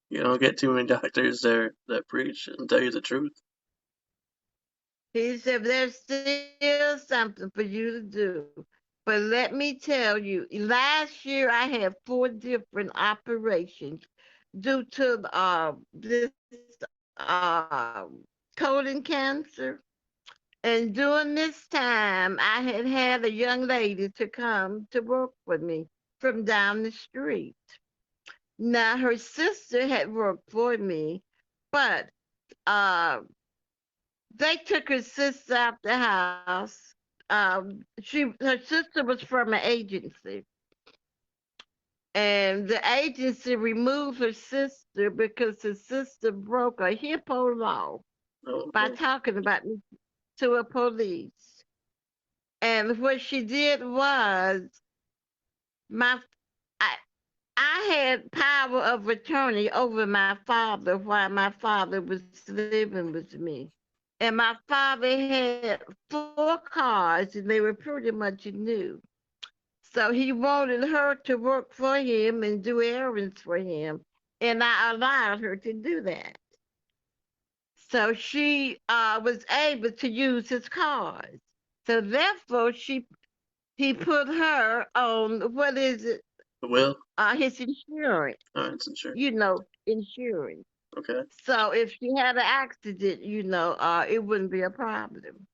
Speaker 1: You don't get too many doctors there that preach and tell you the truth.
Speaker 2: He said, "There's still something for you to do." But let me tell you, last year I had 4 different operations due to this colon cancer. And during this time, I had a young lady to come to work with me from down the street. Now, her sister had worked for me, but uh, they took her sister out the house. Her sister was from an agency, and the agency removed her sister because her sister broke a HIPAA law
Speaker 1: Oh,
Speaker 2: by
Speaker 1: no.
Speaker 2: talking about me to a police. And what she did was my I, I had power of attorney over my father while my father was living with me. And my father had 4 cars and they were pretty much new. So he wanted her to work for him and do errands for him. And I allowed her to do that. So she was able to use his cars. So therefore, he put her on what is it?
Speaker 1: The will?
Speaker 2: His insurance.
Speaker 1: Oh, it's insurance.
Speaker 2: Insurance.
Speaker 1: Okay.
Speaker 2: So if she had an accident, it wouldn't be a problem.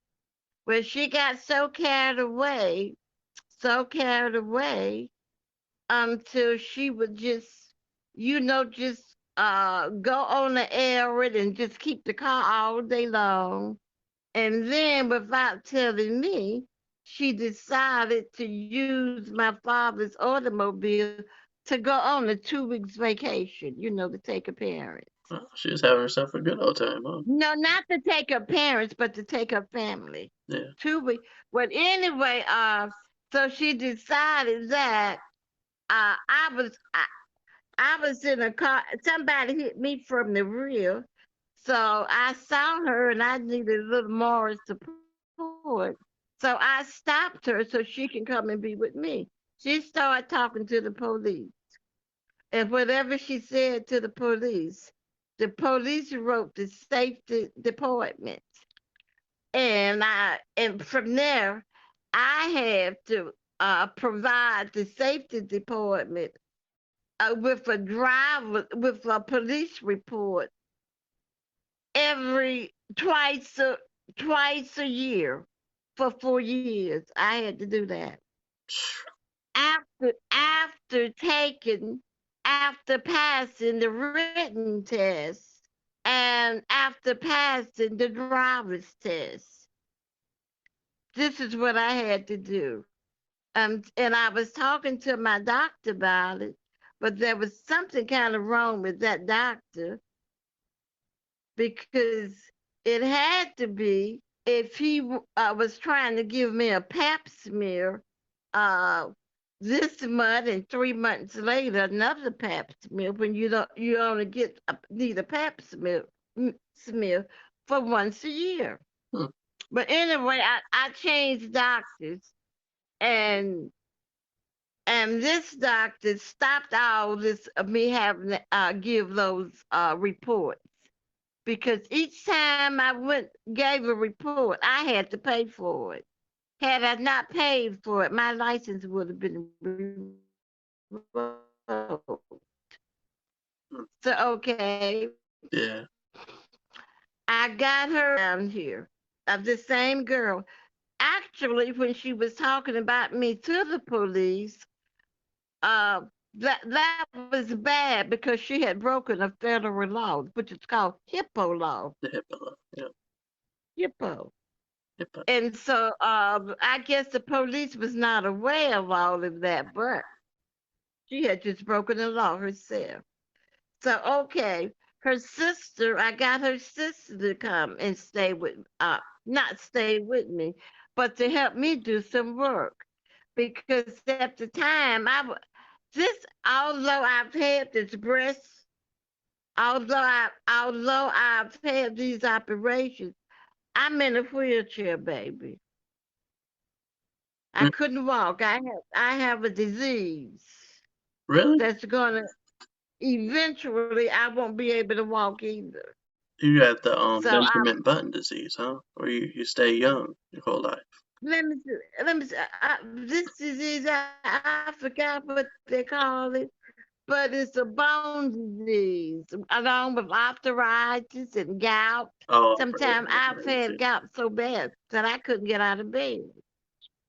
Speaker 2: Well, she got so carried away, until she would just go on the errand and just keep the car all day long. And then, without telling me, she decided to use my father's automobile to go on a 2 weeks vacation, to take her parents.
Speaker 1: Oh, she was having herself a good old time, huh?
Speaker 2: No, not to take her parents, but to take her family.
Speaker 1: Yeah.
Speaker 2: 2 weeks. But anyway, so she decided that uh, I was I, I was in a car. Somebody hit me from the rear, so I saw her and I needed a little more support. So I stopped her so she can come and be with me. She started talking to the police. And whatever she said to the police wrote the safety department. And from there, I have to provide the safety department with a police report every twice a year for 4 years. I had to do that. After passing the written test and after passing the driver's test. This is what I had to do. And I was talking to my doctor about it, but there was something kind of wrong with that doctor because it had to be if he was trying to give me a pap smear uh, this month and 3 months later another pap smear when you only need a pap smear for once a year.
Speaker 1: Hmm.
Speaker 2: But anyway, I changed doctors, and this doctor stopped all this of me having to give those reports because each time I went gave a report, I had to pay for it. Had I not paid for it, my license would have been revoked. So okay,
Speaker 1: Yeah.
Speaker 2: I got her down here of the same girl. Actually, when she was talking about me to the police, uh, that was bad because she had broken a federal law, which is called HIPPO law.
Speaker 1: The HIPAA. Yeah.
Speaker 2: HIPPO.
Speaker 1: HIPAA.
Speaker 2: And so I guess the police was not aware of all of that, but she had just broken the law herself. So okay, her sister, I got her sister to come and stay with, not stay with me, but to help me do some work. Because at the time, this, although I've had this breast, although I've had these operations, I'm in a wheelchair, baby. I
Speaker 1: Mm,
Speaker 2: couldn't walk. I have a disease
Speaker 1: really?
Speaker 2: that's gonna eventually I won't be able to walk either.
Speaker 1: You got the
Speaker 2: So
Speaker 1: Benjamin Button disease, huh? Or you stay young your whole life.
Speaker 2: let me see, this disease I forgot what they call it, but it's a bone disease along with arthritis and gout.
Speaker 1: Oh,
Speaker 2: Sometimes I've
Speaker 1: yeah.
Speaker 2: had gout so bad that I couldn't get out of bed.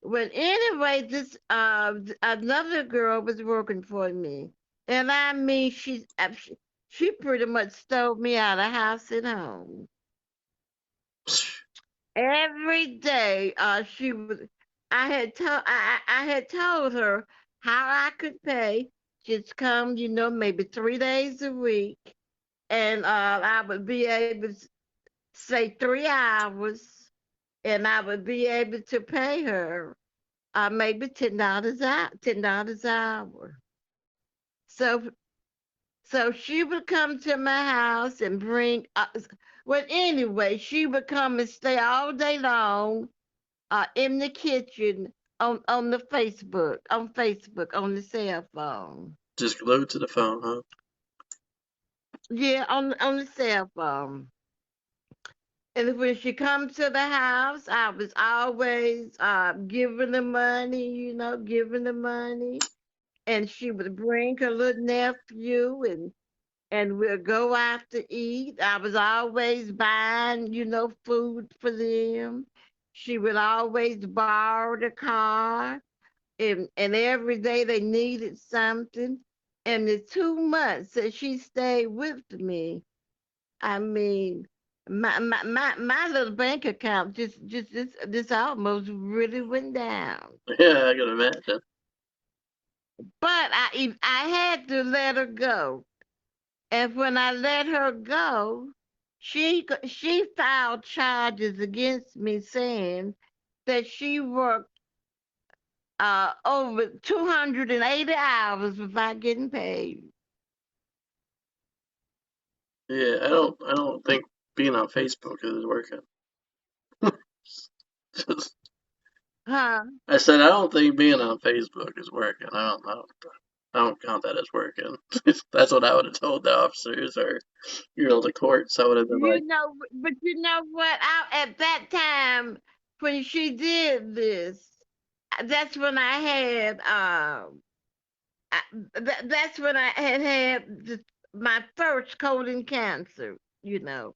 Speaker 2: Well, anyway, this another girl was working for me, and I mean she pretty much stole me out of house and home. Every day, she was. I had told her how I could pay. Just come, maybe 3 days a week, and I would be able to say 3 hours, and I would be able to pay her maybe $10 out, $10 an hour. So so she would come to my house and bring. Well, anyway, she would come and stay all day long in the kitchen on the Facebook on the cell phone.
Speaker 1: Just glued to the phone, huh?
Speaker 2: Yeah, on the cell phone. And when she come to the house, I was always giving the money, giving the money. And she would bring her little nephew and we'll go out to eat. I was always buying, food for them. She would always borrow the car, and every day they needed something. And the 2 months that she stayed with me, I mean, my little bank account just almost really went down.
Speaker 1: Yeah, I can imagine.
Speaker 2: But I had to let her go. And when I let her go, she filed charges against me saying that she worked over 280 hours without getting paid.
Speaker 1: Yeah, I don't think being on Facebook is working.
Speaker 2: Huh?
Speaker 1: I said I don't think being on Facebook is working. I don't count that as working. That's what I would have told the officers or the courts. I would have been like,
Speaker 2: But you know what? At that time when she did this, that's when I had that's when I had my first colon cancer. You know,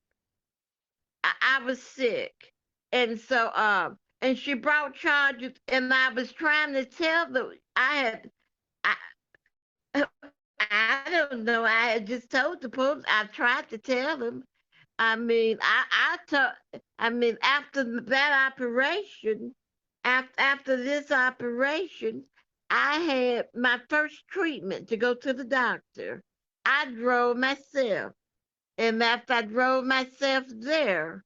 Speaker 2: I was sick, and so and she brought charges, and I was trying to tell them I I don't know. I had just told the police. I tried to tell them. I mean, I mean, after that operation, after this operation, I had my first treatment to go to the doctor. I drove myself, and after I drove myself there,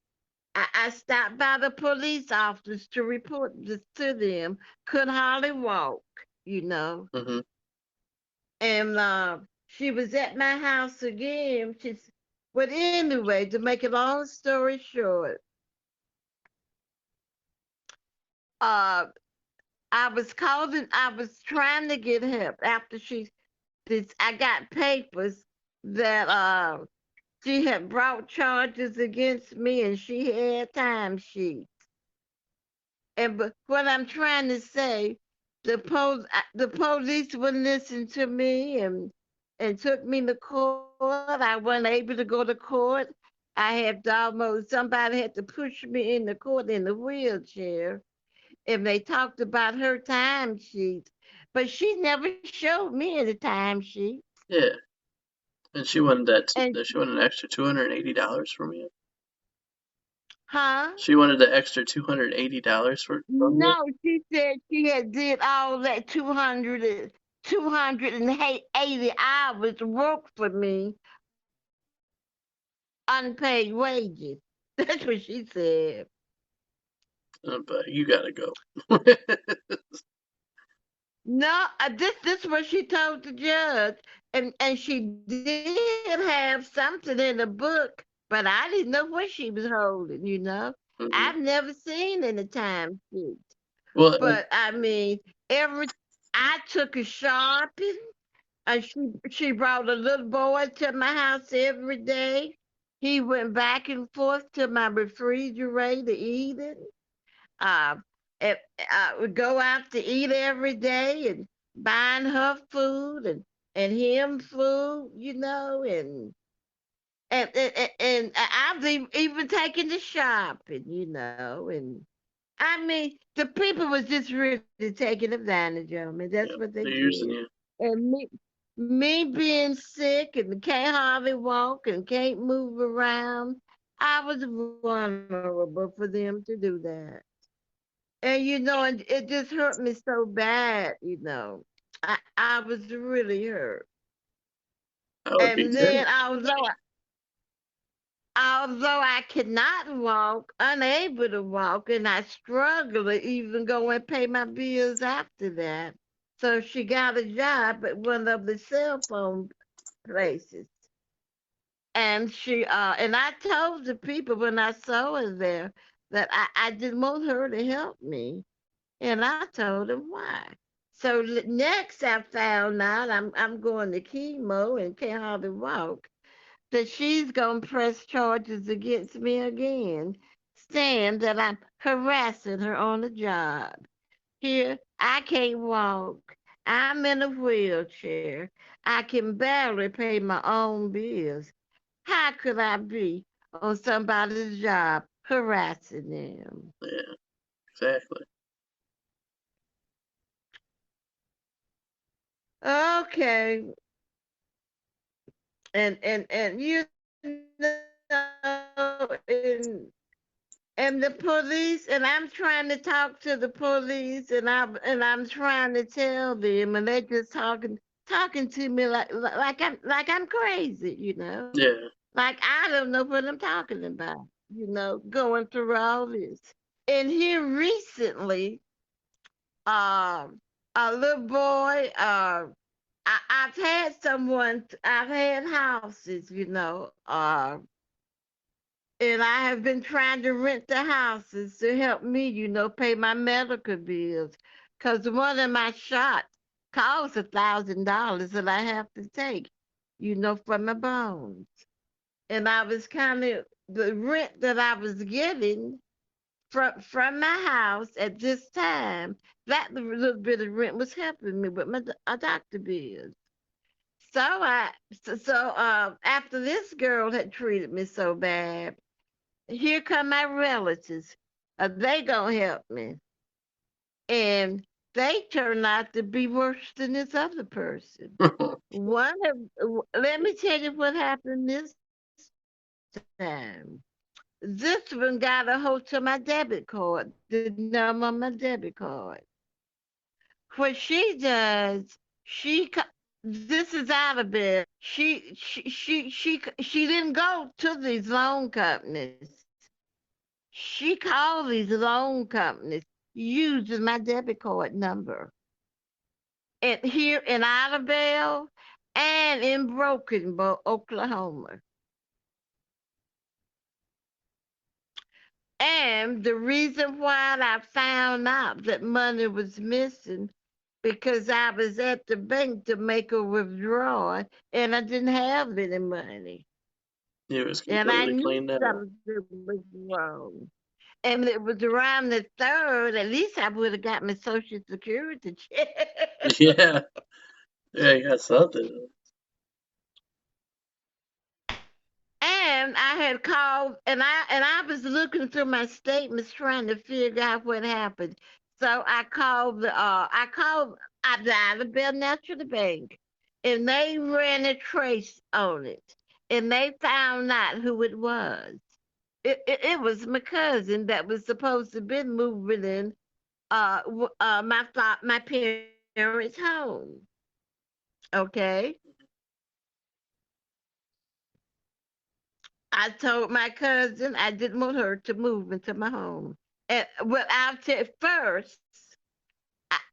Speaker 2: I stopped by the police office to report this to them. Could hardly walk.
Speaker 1: mm-hmm.
Speaker 2: And she was at my house again. But anyway, to make a long story short, uh, I was trying to get help after I got papers that she had brought charges against me and she had timesheets. And but what I'm trying to say, the police wouldn't listen to me, and took me to court. I wasn't able to go to court. I had to almost somebody had to push me in the court in the wheelchair. And they talked about her time sheets, but she never showed me any time sheet.
Speaker 1: Yeah. And she wanted
Speaker 2: And
Speaker 1: she wanted an extra $280 from you.
Speaker 2: huh?
Speaker 1: She wanted the extra $280 from you.
Speaker 2: No, she said she had did all that 280 hours work for me, unpaid wages. That's what she said.
Speaker 1: But you gotta go.
Speaker 2: No, this what she told the judge, and she did have something in the book, but I didn't know what she was holding.
Speaker 1: Mhm.
Speaker 2: I've never seen any time sheet,
Speaker 1: Well,
Speaker 2: but I mean, every I took a shopping, and she brought a little boy to my house every day. He went back and forth to my refrigerator eating. Uh, if, would go out to eat every day and buying her food and him food, and I've even taken the shopping, and I mean the people was just really taking advantage of me. That's
Speaker 1: yeah,
Speaker 2: what they
Speaker 1: they're using
Speaker 2: did,
Speaker 1: you.
Speaker 2: and me being sick and can't hardly walk and can't move around, I was vulnerable for them to do that. And it just hurt me so bad. I was really hurt.
Speaker 1: I would be
Speaker 2: And
Speaker 1: too.
Speaker 2: then although I could not walk, unable to walk, and I struggled to even go and pay my bills after that. So she got a job at one of the cell phone places. And I told the people when I saw her there that I didn't want her to help me. And I told him why. So next I found out I'm going to chemo and can't hardly walk, that she's gonna press charges against me again, saying that I'm harassing her on the job. Here, I can't walk. I'm in a wheelchair. I can barely pay my own bills. How could I be on somebody's job harassing them?
Speaker 1: Yeah, exactly.
Speaker 2: Okay, and and the police, and I'm trying to talk to the police, and I'm trying to tell them, and they're just talking to me like I'm crazy.
Speaker 1: Yeah.
Speaker 2: Like I don't know what I'm talking about, going through all this. And here recently, um, a little boy, I've had houses, and I have been trying to rent the houses to help me, pay my medical bills. Because one of my shots costs $1,000 that I have to take, for my bones. And I was the rent that I was getting from my house at this time, that little bit of rent was helping me with my doctor bills. After this girl had treated me so bad, here come my relatives. They gonna help me, and they turn out to be worse than this other person. Let me tell you what happened this time. This one got a hold to my debit card, the number on my debit card. What she does, this is out of bed. She didn't go to these loan companies. She called these loan companies using my debit card number. And here in Idabel and in Broken Bow, Oklahoma. And the reason why I found out that money was missing, because I was at the bank to make a withdrawal and I didn't have any money.
Speaker 1: It was
Speaker 2: And I
Speaker 1: completely
Speaker 2: knew
Speaker 1: cleaned out.
Speaker 2: something was wrong. And it was around the third, at least I would have got my social security check.
Speaker 1: Yeah. Yeah, you got something.
Speaker 2: and I had called, and I was looking through my statements trying to figure out what happened. So I called the Alabama National Bank, and they ran a trace on it, and they found out who it was. It was my cousin that was supposed to be moving in my parents' home. Okay, I told my cousin I didn't want her to move into my home. And without it first,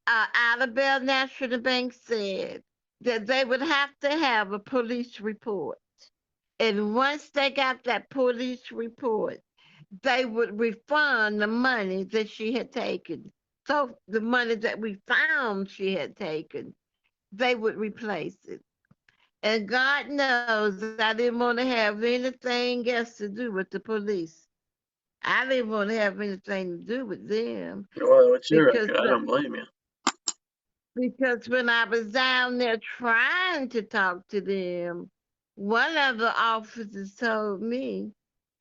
Speaker 2: Alabama National Bank said that they would have to have a police report. And once they got that police report, they would refund the money that she had taken. So the money that we found she had taken, they would replace it. And God knows I didn't want to have anything else to do with the police. I didn't want to have anything to do with them
Speaker 1: Well, what's your
Speaker 2: because
Speaker 1: record? I don't blame you.
Speaker 2: when I was down there trying to talk to them, one of the officers told me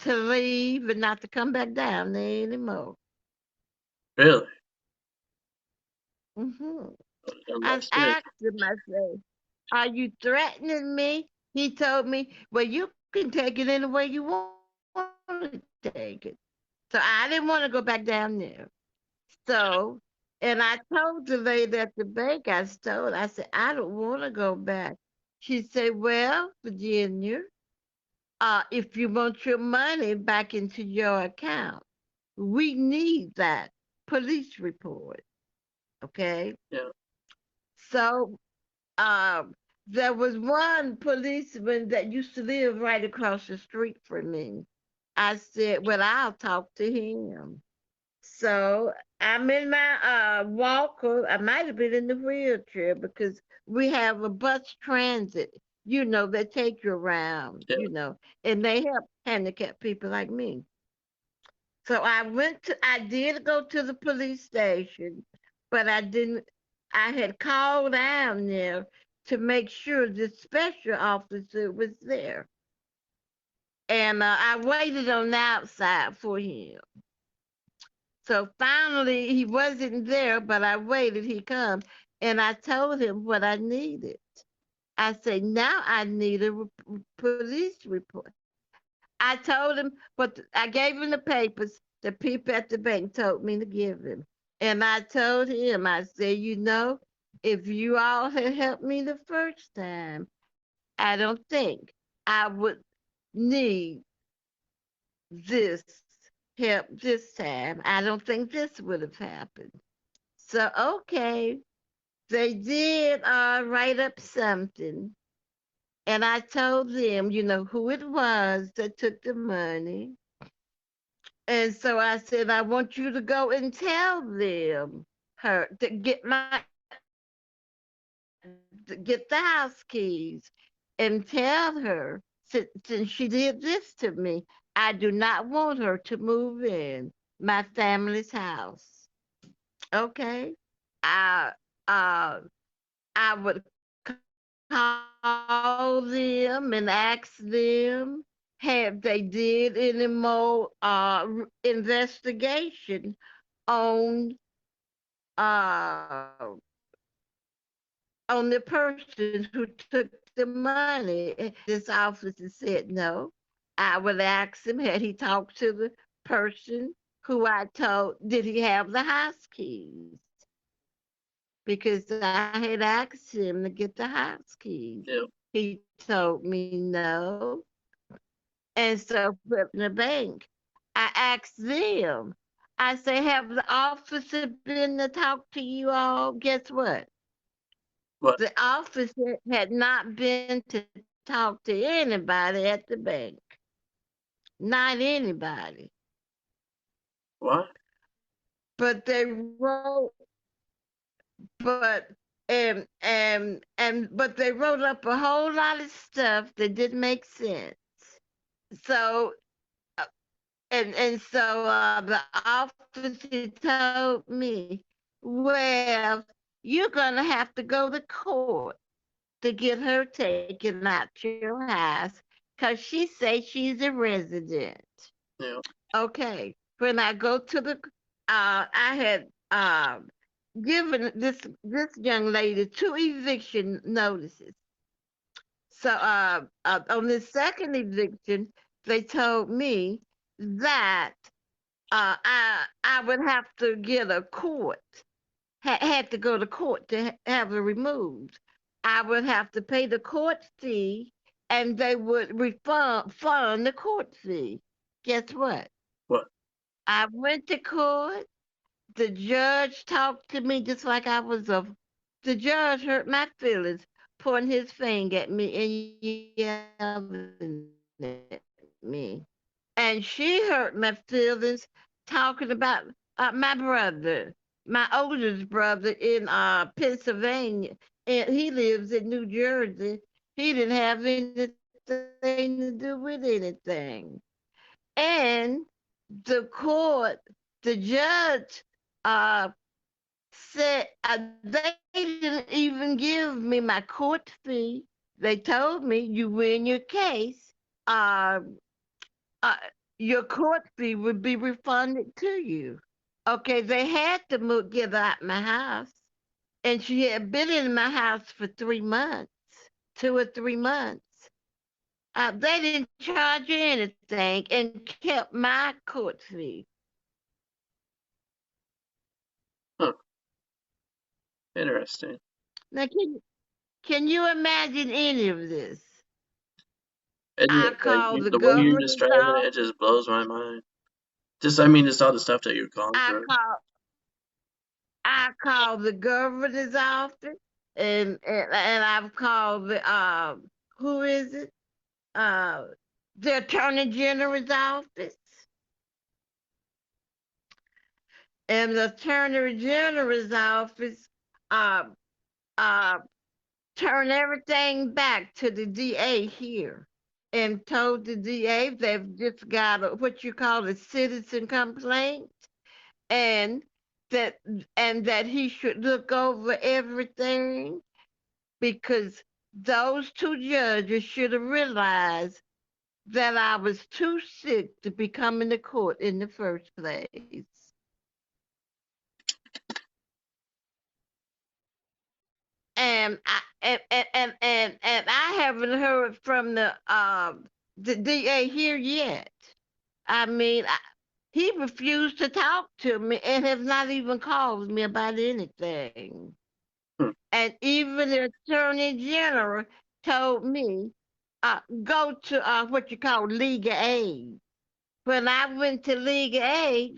Speaker 2: to leave and not to come back down there anymore.
Speaker 1: Really?
Speaker 2: hmm
Speaker 1: Done by
Speaker 2: I
Speaker 1: stick.
Speaker 2: asked him, I said, "Are you threatening me?" He told me, "Well, you can take it any way you want to take it." So I didn't want to go back down there. So, and I told the lady at the bank, I said, "I don't want to go back." She said, "Well, Virginia, if you want your money back into your account, we need that police report." Okay.
Speaker 1: Yeah.
Speaker 2: So, um, there was one policeman that used to live right across the street from me. I said, "Well, I'll talk to him." So I'm in my walker. I might have been in the wheelchair because we have a bus transit, they take you around,
Speaker 1: Yeah.
Speaker 2: and they help handicapped people like me. So I did go to the police station, but I didn't, I had called down there to make sure the special officer was there. And I waited on the outside for him. So finally, he wasn't there, but I waited. He come, and I told him what I needed. I said, "Now I need a police report." I told him, but I gave him the papers. The people at the bank told me to give him, and I told him, I said, if you all had helped me the first time, I don't think I would need this help this time. I don't think this would have happened. So, okay, they did write up something. And I told them, who it was that took the money. And so I said, I want you to go and tell them to get the house keys and tell her, since she did this to me, I do not want her to move in my family's house. Okay. I uh I would call them and ask them have they did any more investigation on uh on the person who took the money. This officer said no. I would ask him, had he talked to the person who I told, did he have the house keys? Because I had asked him to get the house keys.
Speaker 1: Yeah.
Speaker 2: He told me no. And so put in the bank. I asked them. I say, have the officer been to talk to you all? Guess what?
Speaker 1: What?
Speaker 2: The officer had not been to talk to anybody at the bank. Not anybody.
Speaker 1: Why?
Speaker 2: But they wrote but but they wrote up a whole lot of stuff that didn't make sense. So uh, the officer told me, well, you're gonna have to go to court to get her taken out your house because she says she's a resident.
Speaker 1: Yeah.
Speaker 2: Okay. When I go to the, I had given this young lady 2 eviction notices. So on the second eviction, they told me that I would have to get a court, had to go to court to have it removed. I would have to pay the court fee, and they would fund the court fee. Guess what?
Speaker 1: What?
Speaker 2: I went to court. The judge talked to me just like I was a. The judge hurt my feelings, pointing his finger at me and yelling at me. And she hurt my feelings, talking about my brother, my oldest brother in Pennsylvania, and he lives in New Jersey. He didn't have anything to do with anything. And the court, the judge, uh, said they didn't even give me my court fee. They told me you win your case, uh, uh, your court fee would be refunded to you. Okay, they had to get out my house, and she had been in my house for 3 months, 2 or 3 months. They didn't charge you anything and kept my court fee.
Speaker 1: Huh. Interesting.
Speaker 2: Now, can you imagine any of this?
Speaker 1: And
Speaker 2: I
Speaker 1: like
Speaker 2: called the
Speaker 1: the way you're
Speaker 2: governor's
Speaker 1: describing it, it
Speaker 2: office.
Speaker 1: just blows my mind. Just, I mean, just all the stuff that you've gone
Speaker 2: I
Speaker 1: through.
Speaker 2: called I called the governor's office, and I've called the who is it? Uh, the attorney general's office, and the attorney general's office uh uh turned everything back to the DA here, and told the DA they've just got what you call a citizen complaint, and that and that he should look over everything, because those 2 judges should have realized that I was too sick to be coming to court in the first place. And I haven't heard from the DA here yet. I mean, he refused to talk to me and has not even called me about anything.
Speaker 1: Hmm.
Speaker 2: And even the attorney general told me, go to what you call legal aid. When I went to legal aid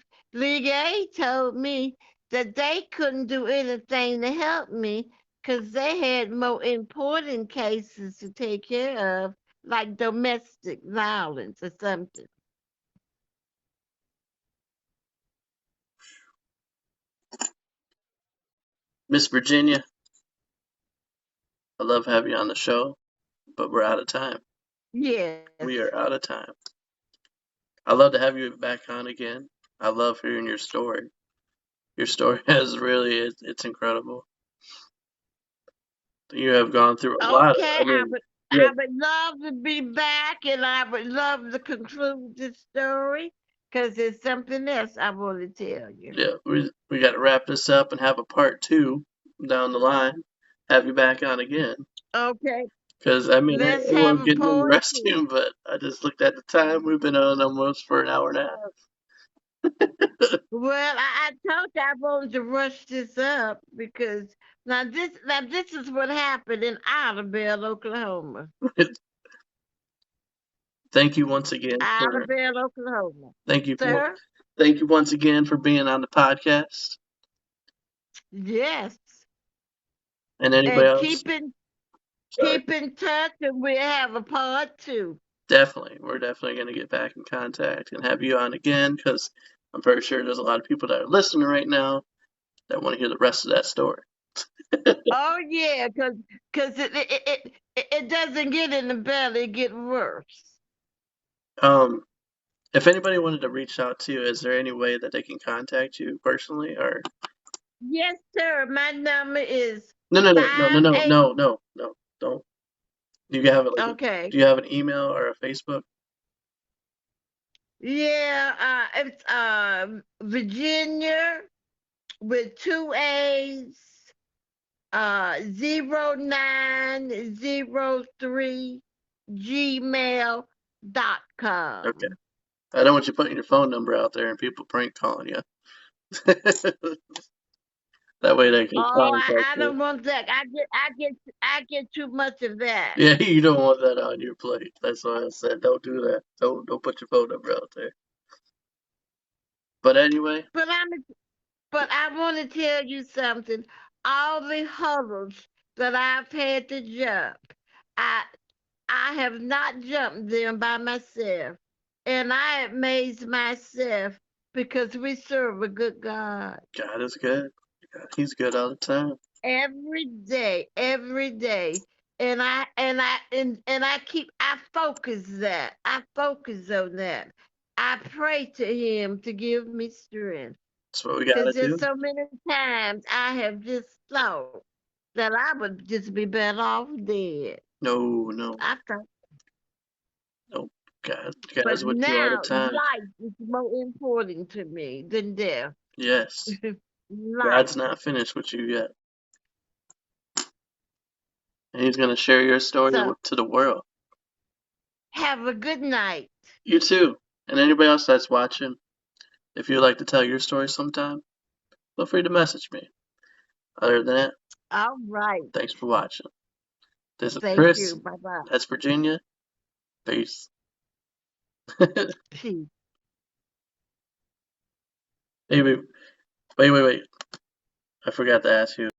Speaker 2: told me that they couldn't do anything to help me because they had more important cases to take care of, like domestic violence or something.
Speaker 1: Miss Virginia, I love having you on the show, but we're out of time.
Speaker 2: Yes.
Speaker 1: We are out of time. I'd love to have you back on again. I love hearing your story. Your story has really, it's incredible. You have gone through a lot.
Speaker 2: Okay,
Speaker 1: I mean, yeah,
Speaker 2: I would love to be back, and I would love to conclude this story because there's something else I want to tell you.
Speaker 1: yeah, we got to wrap this up and have a part 2 down the line. Have you back on again.
Speaker 2: Okay,
Speaker 1: Because, I mean, I
Speaker 2: let's have
Speaker 1: was
Speaker 2: a
Speaker 1: getting in the
Speaker 2: part two.
Speaker 1: restroom, but I just looked at the time. We've been on almost for an hour and a half.
Speaker 2: Well, I told you I wanted to rush this up because now this is what happened in Idabel, Oklahoma.
Speaker 1: Thank you once again for
Speaker 2: Idabel, Oklahoma.
Speaker 1: thank you for
Speaker 2: Sir?
Speaker 1: thank you once again for being on the podcast.
Speaker 2: Yes.
Speaker 1: And anybody
Speaker 2: And
Speaker 1: else? Sorry.
Speaker 2: keep in touch, and we'll have a part two.
Speaker 1: Definitely. We're definitely going to get back in contact and have you on again because I'm pretty sure there's a lot of people that are listening right now that want to hear the rest of that story.
Speaker 2: Oh yeah, because it doesn't get any better, it get worse.
Speaker 1: Um, if anybody wanted to reach out to you, is there any way that they can contact you personally or
Speaker 2: Yes, sir. My number is
Speaker 1: no, no, no, no, no,
Speaker 2: five
Speaker 1: no,
Speaker 2: eight.
Speaker 1: no, no, no, don't. Do you have like
Speaker 2: Okay.
Speaker 1: do you have an email or a Facebook?
Speaker 2: Yeah, it's Virginia with two A's, 0903
Speaker 1: Okay.
Speaker 2: gmail.com.
Speaker 1: I don't want you putting your phone number out there and people prank calling you. That way they can
Speaker 2: Oh,
Speaker 1: contact
Speaker 2: I
Speaker 1: you.
Speaker 2: don't want that. I get too much of that.
Speaker 1: Yeah, you don't want that on your plate. That's why I said don't do that. Don't put your phone number out there. But anyway,
Speaker 2: But I want to tell you something. All the hurdles that I've had to jump, I I have not jumped them by myself. And I amaze myself because we serve a good God.
Speaker 1: God is good. He's good all the time.
Speaker 2: Every day. And I focus that. I focus on that. I pray to him to give me strength.
Speaker 1: That's what we
Speaker 2: Because
Speaker 1: gotta
Speaker 2: there's
Speaker 1: do.
Speaker 2: so many times I have just thought that I would just be better off dead.
Speaker 1: No, no,
Speaker 2: I thought,
Speaker 1: no.
Speaker 2: but
Speaker 1: God's with you all the
Speaker 2: now
Speaker 1: time.
Speaker 2: life is more important to me than death.
Speaker 1: Yes.
Speaker 2: Life.
Speaker 1: God's not finished with you yet. And he's gonna share your story
Speaker 2: So
Speaker 1: to the world.
Speaker 2: have a good night.
Speaker 1: You too. And anybody else that's watching, if you'd like to tell your story sometime, feel free to message me. Other than that,
Speaker 2: All right.
Speaker 1: thanks for watching. This is
Speaker 2: Thank
Speaker 1: Chris.
Speaker 2: you. Bye bye.
Speaker 1: That's Virginia. Peace. Hey,
Speaker 2: Peace.
Speaker 1: wait. I forgot to ask you.